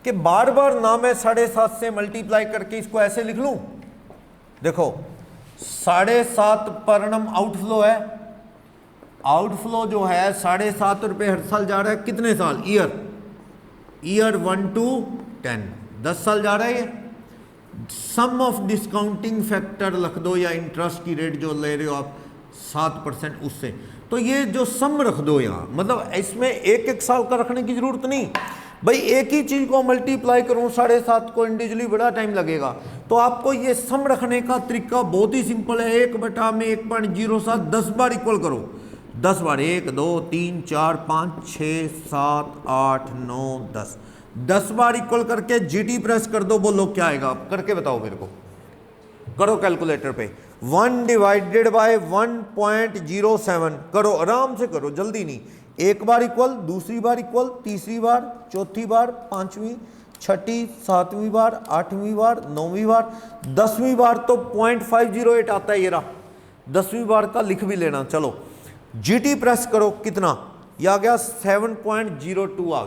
कि बार बार ना मैं 7.5 से मल्टीप्लाई करके इसको ऐसे लिख लूं। देखो 7.5 पर annum आउटफ्लो है, आउटफ्लो जो है 7.5 रुपये हर साल जा रहा है, कितने साल, ईयर 1 to 10, 10 साल जा रहा है ये। सम ऑफ डिस्काउंटिंग फैक्टर रख दो या इंटरेस्ट की रेट जो ले रहे हो आप 7% उससे, तो ये जो सम रख दो यहाँ, मतलब इसमें एक एक साल का रखने की जरूरत नहीं भाई, एक ही चीज को मल्टीप्लाई करूँ 7.5 को इंडिविजुअली बड़ा टाइम लगेगा। तो आपको ये सम रखने का तरीका बहुत ही सिंपल है, 1/1.07 10 बार इक्वल करो, 10 बार, 1 2 3 4 5 6 7 8 9 10, 10 बार इक्वल करके जीटी प्रेस कर दो, बोलो क्या आएगा, आप करके बताओ मेरे को, करो कैलकुलेटर पे। 1 डिवाइडेड बाय 1.07 करो, आराम से करो, जल्दी नहीं, एक बार इक्वल, दूसरी बार इक्वल, तीसरी बार, चौथी बार, पांचवी, छठी, सातवीं बार, आठवीं बार, नौवीं बार, 10वीं बार तो 0.508 आता है, ये रहा 10वीं बार का लिख भी लेना। चलो जीटी प्रेस करो, कितना ये आ गया 7.02 आ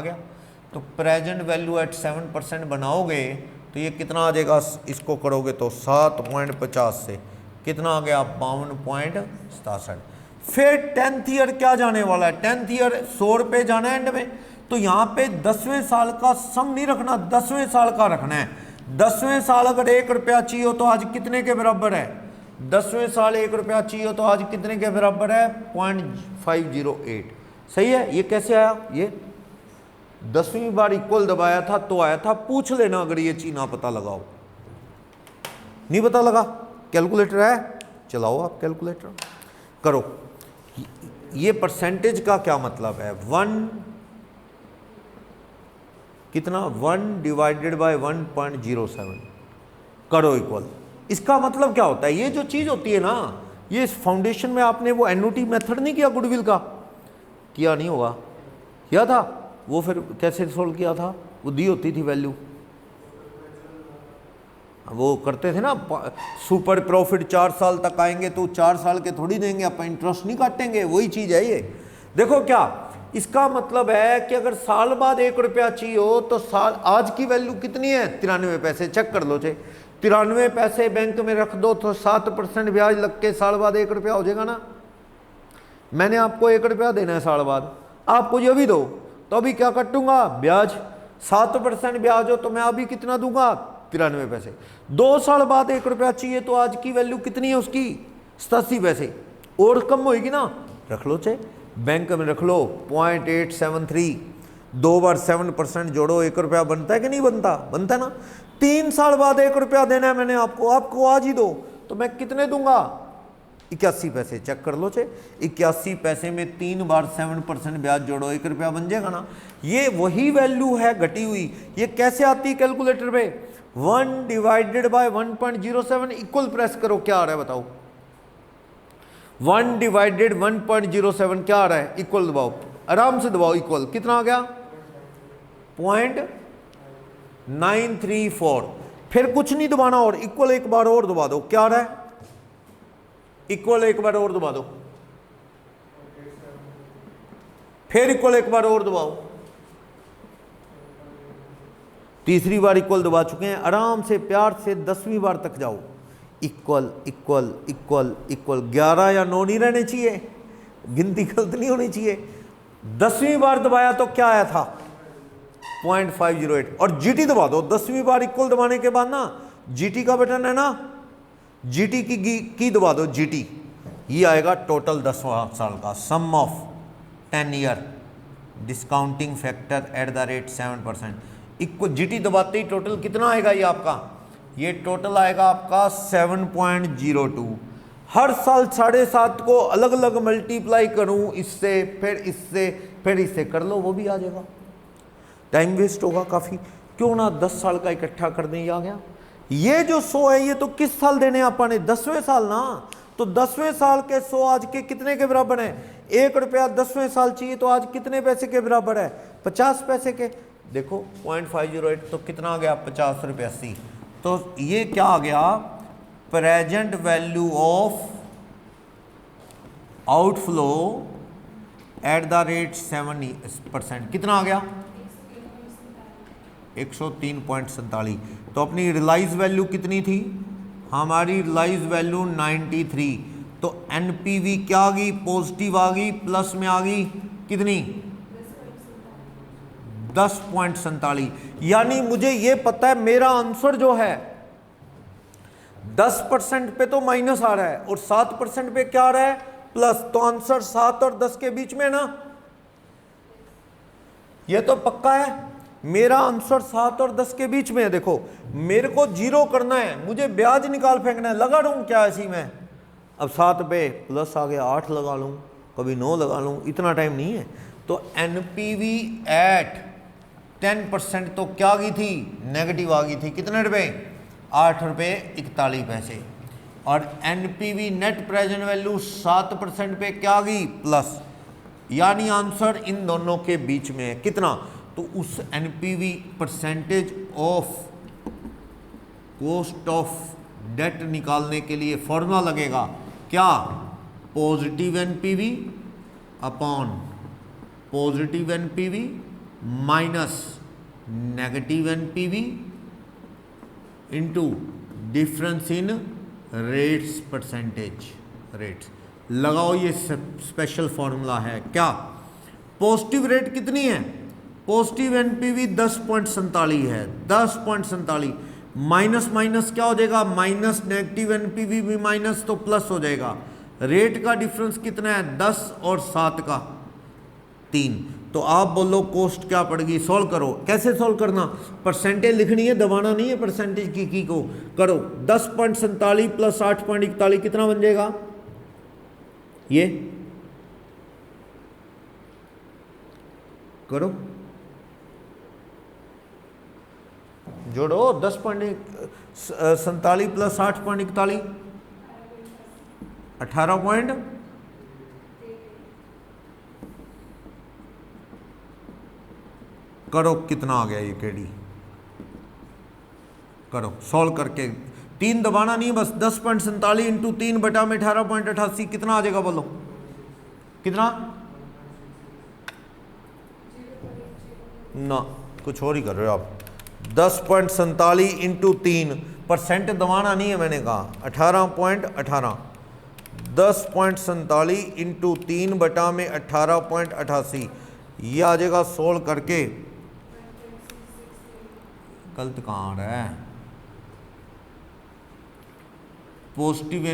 गया। तो प्रेजेंट वैल्यू एट 7% बनाओगे तो ये कितना आ जाएगा, इसको करोगे तो 7.50 से कितना आ गया 52.67। फिर 10th ईयर क्या जाने वाला है, 10th ईयर 100 रुपये जाना है एंड में, तो यहाँ पे 10वें साल का सम नहीं रखना, 10वें साल का रखना है। 10वें साल अगर 1 रुपया चाहिए हो तो आज कितने के बराबर है? 10वें साल 1 रुपया चाहिए हो तो आज कितने के बराबर है? 0.508। सही है। ये कैसे आया? ये 10वीं बार इक्वल दबाया था तो आया था। पूछ लेना अगर ये चीज ना पता लगाओ। नहीं पता लगा? कैलकुलेटर है, चलाओ आप कैलकुलेटर, करो। ये परसेंटेज का क्या मतलब है? 1 कितना? 1 डिवाइडेड बाय 1.07 करो इक्वल। इसका मतलब क्या होता है? ये जो चीज होती है ना, ये इस फाउंडेशन में आपने वो एनओटी मेथड नहीं किया गुडविल का? किया नहीं होगा? किया था। वो फिर कैसे सोल्व किया था? वो दी होती थी वैल्यू, वो करते थे ना, सुपर प्रॉफिट 4 साल तक आएंगे तो 4 साल के थोड़ी देंगे, अपन इंटरेस्ट नहीं काटेंगे। वही चीज है ये। देखो क्या इसका मतलब है कि अगर साल बाद 1 रुपया चाहिए हो तो साल आज की वैल्यू कितनी है? 93 पैसे। चेक कर लो। 93 पैसे बैंक में रख दो तो 7% ब्याज लग के साल बाद 1 रुपया हो जाएगा ना। मैंने आपको 1 रुपया देना है साल बाद, आपको ये भी दो तो अभी क्या कटूंगा? ब्याज। 7% ब्याज हो तो मैं अभी कितना दूंगा? 93 पैसे। 2 साल बाद 1 रुपया चाहिए तो आज की वैल्यू कितनी है उसकी? 87 पैसे। और कम होगी ना, रख लो। बैंक में रख लो 0.873। 2 बार 7% जोड़ो, 1 रुपया बनता है कि नहीं बनता? बनता है ना। 3 साल बाद 1 रुपया देना है मैंने आपको, आपको आज ही दो तो मैं कितने दूंगा? 81 पैसे। चेक कर लो। 81 पैसे में 3 बार 7% ब्याज जोड़ो, 1 रुपया बन जाएगा ना। ये वही वैल्यू है घटी हुई। ये कैसे आती है कैलकुलेटर पे? 1 डिवाइडेड बाय 1.07 इक्वल प्रेस करो, क्या आ रहा है बताओ? 1 डिवाइडेड 1.07 क्या आ रहा है? इक्वल दबाओ, आराम से दबाओ। इक्वल कितना आ गया? 0.934। फिर कुछ नहीं दबाना और इक्वल एक बार और दबा दो। क्या आ रहा है? इक्वल एक बार और दबा दो। फिर इक्वल एक बार और दबाओ। तीसरी बार इक्वल दबा चुके हैं। आराम से प्यार से 10वीं बार तक जाओ। Equal equal equal equal. 11 या 9 नहीं रहने चाहिए, गिनती गलत नहीं होनी चाहिए। 10वीं बार दबाया तो क्या आया था? 0.508। और जीटी दबा दो। 10वीं बार इक्वल दबाने के बाद ना जीटी का बटन है ना, जीटी की दबा दो। जीटी ये आएगा टोटल 10 साल का sum of 10 year discounting factor at the rate 7%। Equal GT दबाते ही टोटल कितना आएगा? ये आपका ये टोटल आएगा आपका 7.02। हर साल 7.5 को अलग अलग मल्टीप्लाई करूं, इससे फिर इससे कर लो, वो भी आ जाएगा। टाइम वेस्ट होगा काफ़ी। क्यों ना 10 साल का इकट्ठा कर दें। ये आ गया। ये जो 100 है ये तो किस साल देने अपन ने? 10वें साल ना। तो 10वें साल के 100 आज के कितने के बराबर है? 1 रुपया 10वें साल चाहिए तो आज कितने पैसे के बराबर है? 50 पैसे के। देखो 0.508 तो कितना आ गया? 50 रुपये 80। तो ये क्या आ गया? Present value of outflow eight the rate 7%। कितना आ गया? 103.47। तो अपनी रियलाइज वैल्यू कितनी थी? हमारी रियलाइज वैल्यू 93। तो एनपीवी क्या आ गई? पॉजिटिव आ गई, प्लस में आ गई कितनी? 10.47। यानी मुझे ये पता है मेरा आंसर जो है 10% पे तो माइनस आ रहा है और 7% पे क्या आ रहा है? प्लस। तो आंसर 7 और 10 के बीच में ना, ये तो पक्का है। मेरा आंसर 7 और 10 के बीच में है। देखो मेरे को 0 करना है, मुझे ब्याज निकाल फेंकना है। लगा दूं क्या ऐसी में? अब 7 पे प्लस आ गया, 8 लगा लूं, कभी 9 लगा लूं, इतना टाइम नहीं है। तो एनपीवी एट 10% तो क्या आ गई थी? नेगेटिव आ गई थी। कितने रुपए? 8 रुपये 41 पैसे। और एनपीवी नेट प्रेजेंट वैल्यू 7% पे क्या आ गई? प्लस। यानी आंसर इन दोनों के बीच में है। कितना? तो उस NPV percentage of cost of debt निकालने के लिए फॉर्मूला लगेगा क्या? Positive NPV upon positive NPV minus negative NPV into difference in rates percentage rates. लगाओ, ये स्पेशल फॉर्मूला है। क्या? पॉजिटिव रेट कितनी है? पॉजिटिव एनपीवी 10.47 है। 10.47 माइनस माइनस क्या हो जाएगा, माइनस, नेगेटिव एनपीवी भी माइनस तो प्लस हो जाएगा। रेट का डिफरेंस कितना है, 10 और 7 का 3। तो आप बोलो कॉस्ट क्या पड़ेगी, सॉल्व करो। कैसे सॉल्व करना, परसेंटेज लिखनी है, दबाना नहीं है परसेंटेज की को करो। 10.47 प्लस 8.41 कितना बन जाएगा, ये करो, जोड़ो। 10.47 प्लस 8.41 18 करो, कितना आ गया ये केडी, करो सॉल्व करके। 3 दबाना नहीं, बस 10.47 इंटू 3 बटा में 18.88 कितना आ जाएगा, बोलो कितना ना, कुछ और ही कर रहे हो आप। 10.47 इंटू 3, परसेंट दबाना नहीं है मैंने कहा, 18.18। 10.47 इंटू 3 बटा में 18.88 ये आ जाएगा। सोल्व करके गलत कहाँ आ रहा है, positive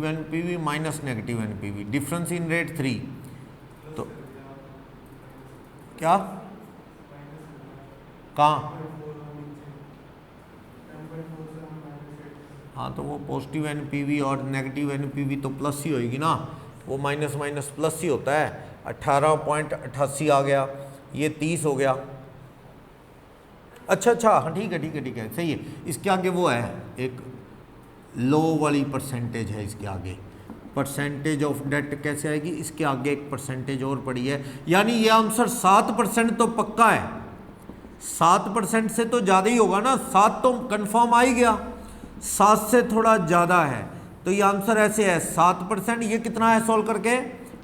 NPV minus negative NPV, difference in rate 3। तो क्या कहाँ, हाँ तो वो पॉजिटिव एनपीवी और नेगेटिव एनपीवी तो प्लस ही होएगी ना, वो माइनस माइनस प्लस ही होता है। 18.88 आ गया, ये 30 हो गया। अच्छा हाँ ठीक है सही है। इसके आगे वो है एक लो वाली परसेंटेज है, इसके आगे परसेंटेज ऑफ डेट कैसे आएगी, इसके आगे एक परसेंटेज और पड़ी है, यानी ये आंसर 7% तो पक्का है। 7% से तो ज़्यादा ही होगा ना, 7 तो कंफर्म आ ही गया, 7 से थोड़ा ज़्यादा है, तो ये आंसर ऐसे है 7%। ये कितना है सॉल्व करके,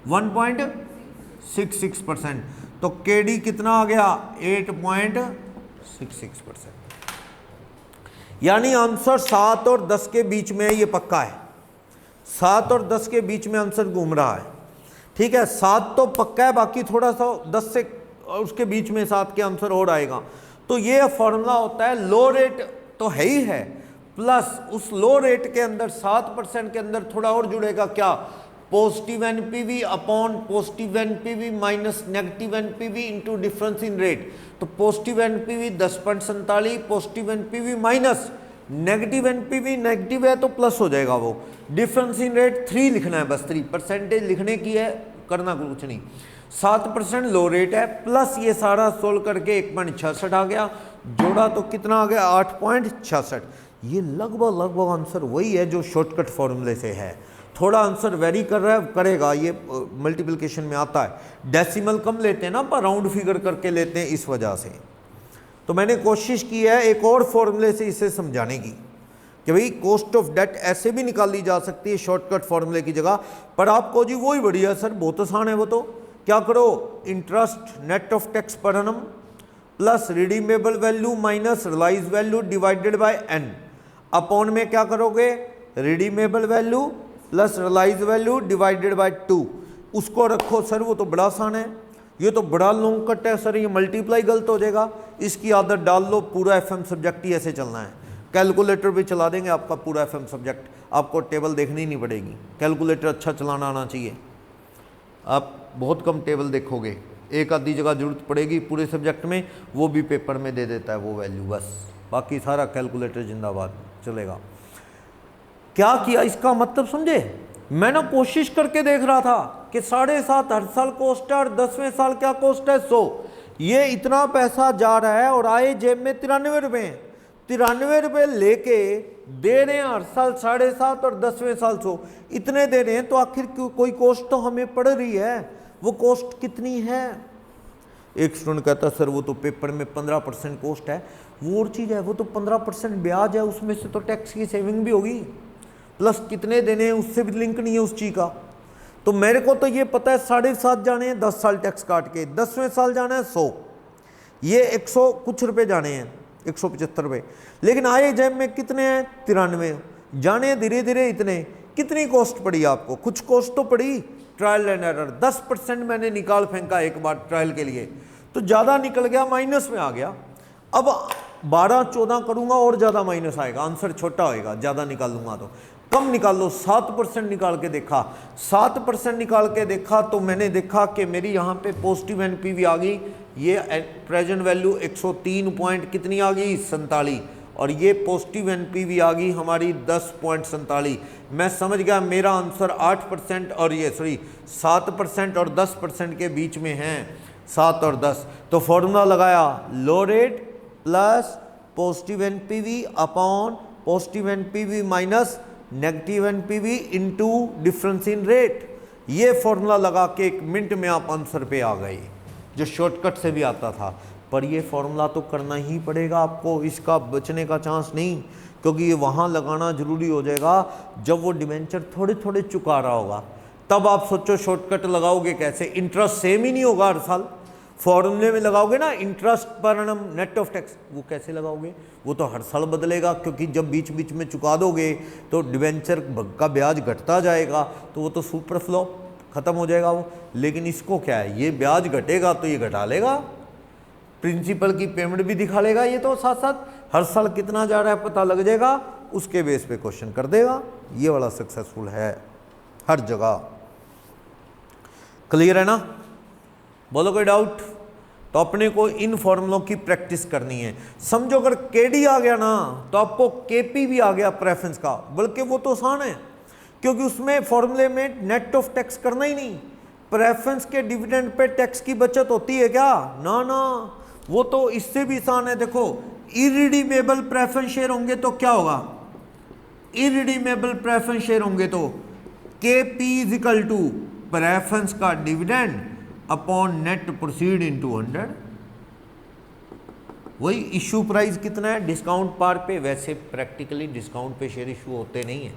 1.66%। तो केडी कितना आ गया, 8.66%। यानी आंसर 7 और 10 के बीच में ये पक्का है, 7 और 10 के बीच में आंसर घूम रहा है। ठीक है, 7 तो पक्का है, बाकी थोड़ा सा 10 से उसके बीच में 7 के आंसर और आएगा। तो ये फॉर्मूला होता है, लो रेट तो है ही है, प्लस उस लो रेट के अंदर 7% के अंदर थोड़ा और जुड़ेगा, क्या, positive NPV upon positive NPV minus negative NPV into difference in rate. तो positive NPV 10.47, positive NPV minus negative NPV, negative है तो प्लस हो जाएगा वो। डिफरेंस इन रेट 3 लिखना है, बस 3 परसेंटेज लिखने की है, करना कुछ नहीं। 7% लो रेट है, प्लस ये सारा सोल्व करके 1.66 आ गया, जोड़ा तो कितना आ गया, 8.66। ये लगभग आंसर वही है जो शॉर्टकट फॉर्मूले से है, थोड़ा आंसर वेरी कर रहा है, करेगा, ये मल्टीप्लिकेशन में आता है। डेसिमल कम लेते हैं ना, पर राउंड फिगर करके लेते हैं, इस वजह से। तो मैंने कोशिश की है एक और फॉर्मूले से इसे समझाने की कि भाई कॉस्ट ऑफ डेट ऐसे भी निकाली जा सकती है शॉर्टकट फॉर्मूले की जगह, पर आपको जी वही बढ़िया सर, बहुत आसान है वो। तो क्या करो, interest net of tax per annum plus redeemable value minus realise value divided by n, upon में क्या करोगे, redeemable value plus realise value divided by 2, उसको रखो। सर वो तो बड़ा आसान है, ये तो बड़ा लॉन्ग कट है सर, ये मल्टीप्लाई गलत हो जाएगा, इसकी आदत डाल लो, पूरा FM सब्जेक्ट ही ऐसे चलना है। कैलकुलेटर भी चला देंगे आपका पूरा FM सब्जेक्ट, आपको टेबल देखनी नहीं पड़ेगी, कैलकुलेटर अच्छा चलाना आना चाहिए। आप बहुत कम टेबल देखोगे, एक आधी जगह जरूरत पड़ेगी पूरे सब्जेक्ट में, वो भी पेपर में दे देता है वो वैल्यू, बस बाकी सारा कैलकुलेटर जिंदाबाद चलेगा। क्या किया, इसका मतलब समझे, मैं ना कोशिश करके देख रहा था कि 7.5 हर साल कॉस्ट है और 10वें साल क्या कॉस्ट है 100, ये इतना पैसा जा रहा है और आए जेब में 93 रुपये, 93 रुपये लेके दे रहे हैं हर साल 7.5 और 10वें साल 100, इतने दे रहे हैं, तो आखिर कोई कॉस्ट तो हमें पड़ रही है, वो कॉस्ट कितनी है। एक स्टूडेंट कहता सर वो तो पेपर में 15% कॉस्ट है, वो और चीज़ है, वो तो 15% ब्याज है, उसमें से तो टैक्स की सेविंग भी होगी, प्लस कितने देने हैं उससे भी लिंक नहीं है उस चीज़ का। तो मेरे को तो ये पता है 7.5 जाने हैं 10 साल टैक्स काट के, 10वें साल जाना है 100, ये 100 कुछ रुपए जाने हैं, 175 रुपये, लेकिन आए जेब में कितने हैं 93, जाने धीरे धीरे इतने, कितनी कॉस्ट पड़ी आपको, कुछ कॉस्ट तो पड़ी, ट्रायल एंड एरर 10% मैंने निकाल फेंका एक बार ट्रायल के लिए, तो ज़्यादा निकल गया, माइनस में आ गया। अब 12-14 करूंगा और ज़्यादा माइनस आएगा, आंसर छोटा होएगा, ज़्यादा निकालूंगा तो कम निकाल लो। 7% निकाल के देखा, 7% निकाल के देखा तो मैंने देखा कि मेरी यहाँ पे पॉजिटिव एनपीवी आ गई, ये प्रेजेंट वैल्यू 103 पॉइंट कितनी आ गई 47, और ये पॉजिटिव एनपीवी आ गई हमारी 10.47। मैं समझ गया मेरा आंसर 8% और ये 7% और 10% के बीच में है, 7 और 10। तो फॉर्मूला लगाया, low rate plus positive NPV upon positive NPV minus negative NPV into difference in rate. ये फॉर्मूला लगा के 1 मिनट में आप आंसर पे आ गए, जो शॉर्टकट से भी आता था। पर ये फॉर्मूला तो करना ही पड़ेगा आपको, इसका बचने का चांस नहीं, क्योंकि ये वहाँ लगाना जरूरी हो जाएगा जब वो डिवेंचर थोड़े थोड़े चुका रहा होगा। तब आप सोचो शॉर्टकट लगाओगे कैसे, इंटरेस्ट सेम ही नहीं होगा हर साल। फॉर्मूले में लगाओगे ना interest per annum net of tax, वो कैसे लगाओगे, वो तो हर साल बदलेगा, क्योंकि जब बीच बीच में चुका दोगे तो डिवेंचर का ब्याज घटता जाएगा, तो वो तो सुपर फ्लो खत्म हो जाएगा वो। लेकिन इसको क्या है, ये ब्याज घटेगा तो ये घटा लेगा, प्रिंसिपल की पेमेंट भी दिखा लेगा, ये तो साथ साथ हर साल कितना जा रहा है पता लग जाएगा, उसके बेस पे क्वेश्चन कर देगा। ये वाला सक्सेसफुल है हर जगह। क्लियर है ना, बोलो कोई डाउट? तो अपने को इन फॉर्मूलों की प्रैक्टिस करनी है। समझो अगर केडी आ गया ना तो आपको केपी भी आ गया प्रेफरेंस का, बल्कि वो तो आसान है, क्योंकि उसमें फॉर्मूले में नेट ऑफ टैक्स करना ही नहीं। प्रेफरेंस के डिविडेंड पे टैक्स की बचत होती है क्या? ना ना, वो तो इससे भी आसान है। देखो इरिडीमेबल प्रेफरेंस शेयर होंगे तो क्या होगा, इरिडीमेबल प्रेफरेंस शेयर होंगे तो KP is equal to preference का dividend upon net proceed into 100। वही इशू प्राइस कितना है डिस्काउंट पार पे। वैसे प्रैक्टिकली डिस्काउंट पे शेयर इशू होते नहीं है,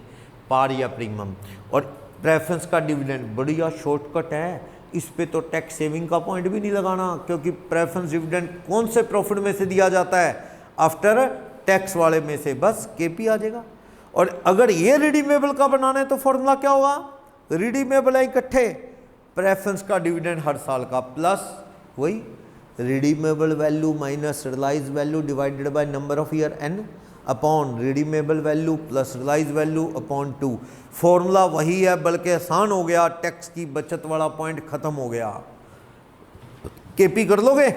पार या प्रीमियम। और प्रेफरेंस का डिविडेंड बढ़िया शॉर्टकट है, इस पे तो टैक्स सेविंग का पॉइंट भी नहीं लगाना, क्योंकि प्रेफरेंस डिविडेंड कौन से प्रॉफिट में से दिया जाता है, आफ्टर टैक्स वाले में से, बस KP आ जाएगा। और अगर ये रिडीमेबल का बनाना है तो फॉर्मूला क्या होगा, रिडीमेबल है इकट्ठे, प्रेफरेंस का डिविडेंड हर साल का प्लस वही redeemable value minus realise value divided by number of year n upon redeemable value plus realise value upon 2। Formula वही है, बल्कि आसान हो गया, टैक्स की बचत वाला पॉइंट खत्म हो गया। KP कर लोगे,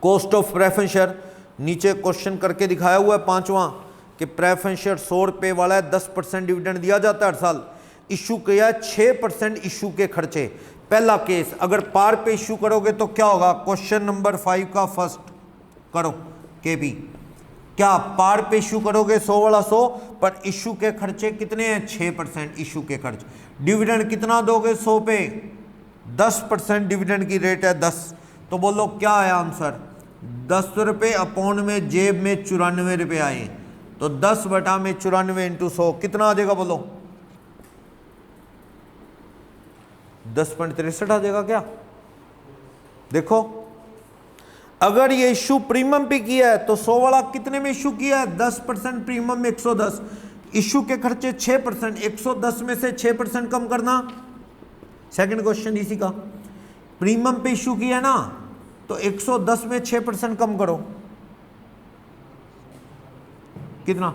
कॉस्ट ऑफ प्रेफरेंस शेयर नीचे क्वेश्चन करके दिखाया हुआ है 5वां कि प्रेफरेंस शेयर 100 रुपये वाला है, 10% डिविडेंड दिया जाता है हर साल। इशू किया 6% इशू के खर्चे। पहला केस, अगर पार पे इशू करोगे तो क्या होगा, क्वेश्चन नंबर 5 का फर्स्ट करो KP। क्या पार पे इशू करोगे 100 वाला 100, पर इशू के खर्चे कितने हैं 6% इशू के खर्च। डिविडेंड कितना दोगे 100 पे, 10% डिविडेंड की रेट है 10। तो बोलो क्या है आंसर, 10 रुपये अपॉन में जेब में 94 रुपये आए, तो 10 बटा में 94 इंटू 100 कितना आ जाएगा बोलो, 10.63 आ जाएगा क्या? देखो अगर ये इशू प्रीमियम पे किया है तो 100 वाला कितने में इशू किया है, 10% प्रीमियम में 110, इशू के खर्चे 6%, 110 में से 6% कम करना। सेकंड क्वेश्चन इसी का, प्रीमियम पे इशू किया ना तो 110 में 6% कम करो, कितना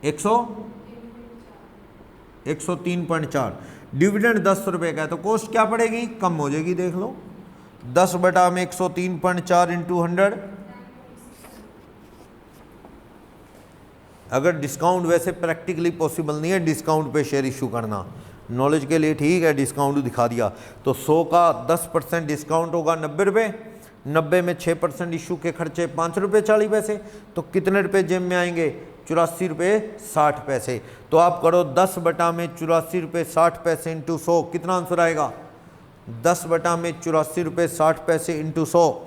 103.4। डिविडेंड 10 रुपये का है तो कॉस्ट क्या पड़ेगी, कम हो जाएगी। देख लो 10 बटा में 103.4 इंटू 100। अगर डिस्काउंट, वैसे प्रैक्टिकली पॉसिबल नहीं है डिस्काउंट पे शेयर इशू करना, नॉलेज के लिए ठीक है डिस्काउंट दिखा दिया। तो 100 का 10% डिस्काउंट होगा 90 रुपये, 90 में 6% इशू के खर्चे 5 रुपये 40 पैसे, तो कितने रुपए जेब में आएंगे, 84 रुपये 60 पैसे। तो आप करो 10 बटा में 84 रुपये 60 पैसे इंटू 100, कितना आंसर आएगा, 10 बटा में 84 रुपये 60 पैसे इंटू 100,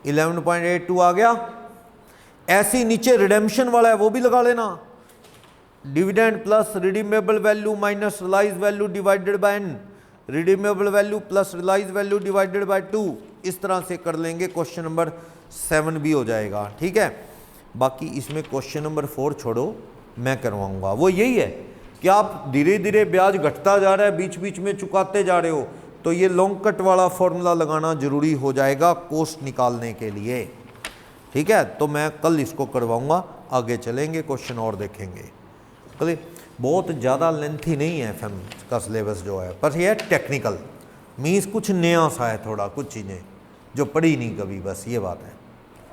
11.82 आ गया। ऐसी नीचे रिडेम्पशन वाला है वो भी लगा लेना, dividend plus redeemable value minus realise value divided by n, redeemable value plus realise value divided by 2। इस तरह से कर लेंगे, क्वेश्चन नंबर 7 भी हो जाएगा। ठीक है, बाकी इसमें क्वेश्चन नंबर 4 छोड़ो, मैं करवाऊंगा। वो यही है कि आप धीरे धीरे ब्याज घटता जा रहा है, बीच बीच में चुकाते जा रहे हो, तो तो ये लॉन्ग कट वाला फॉर्मूला लगाना जरूरी हो जाएगा कोस्ट निकालने के लिए। ठीक है, तो मैं कल इसको करवाऊंगा, आगे चलेंगे, क्वेश्चन और देखेंगे। चलिए, बहुत ज़्यादा लेंथी नहीं है एफएम का सिलेबस जो है, पर यह टेक्निकल मीन्स कुछ नया सा है, थोड़ा कुछ चीज़ें जो पढ़ी नहीं कभी, बस ये बात है।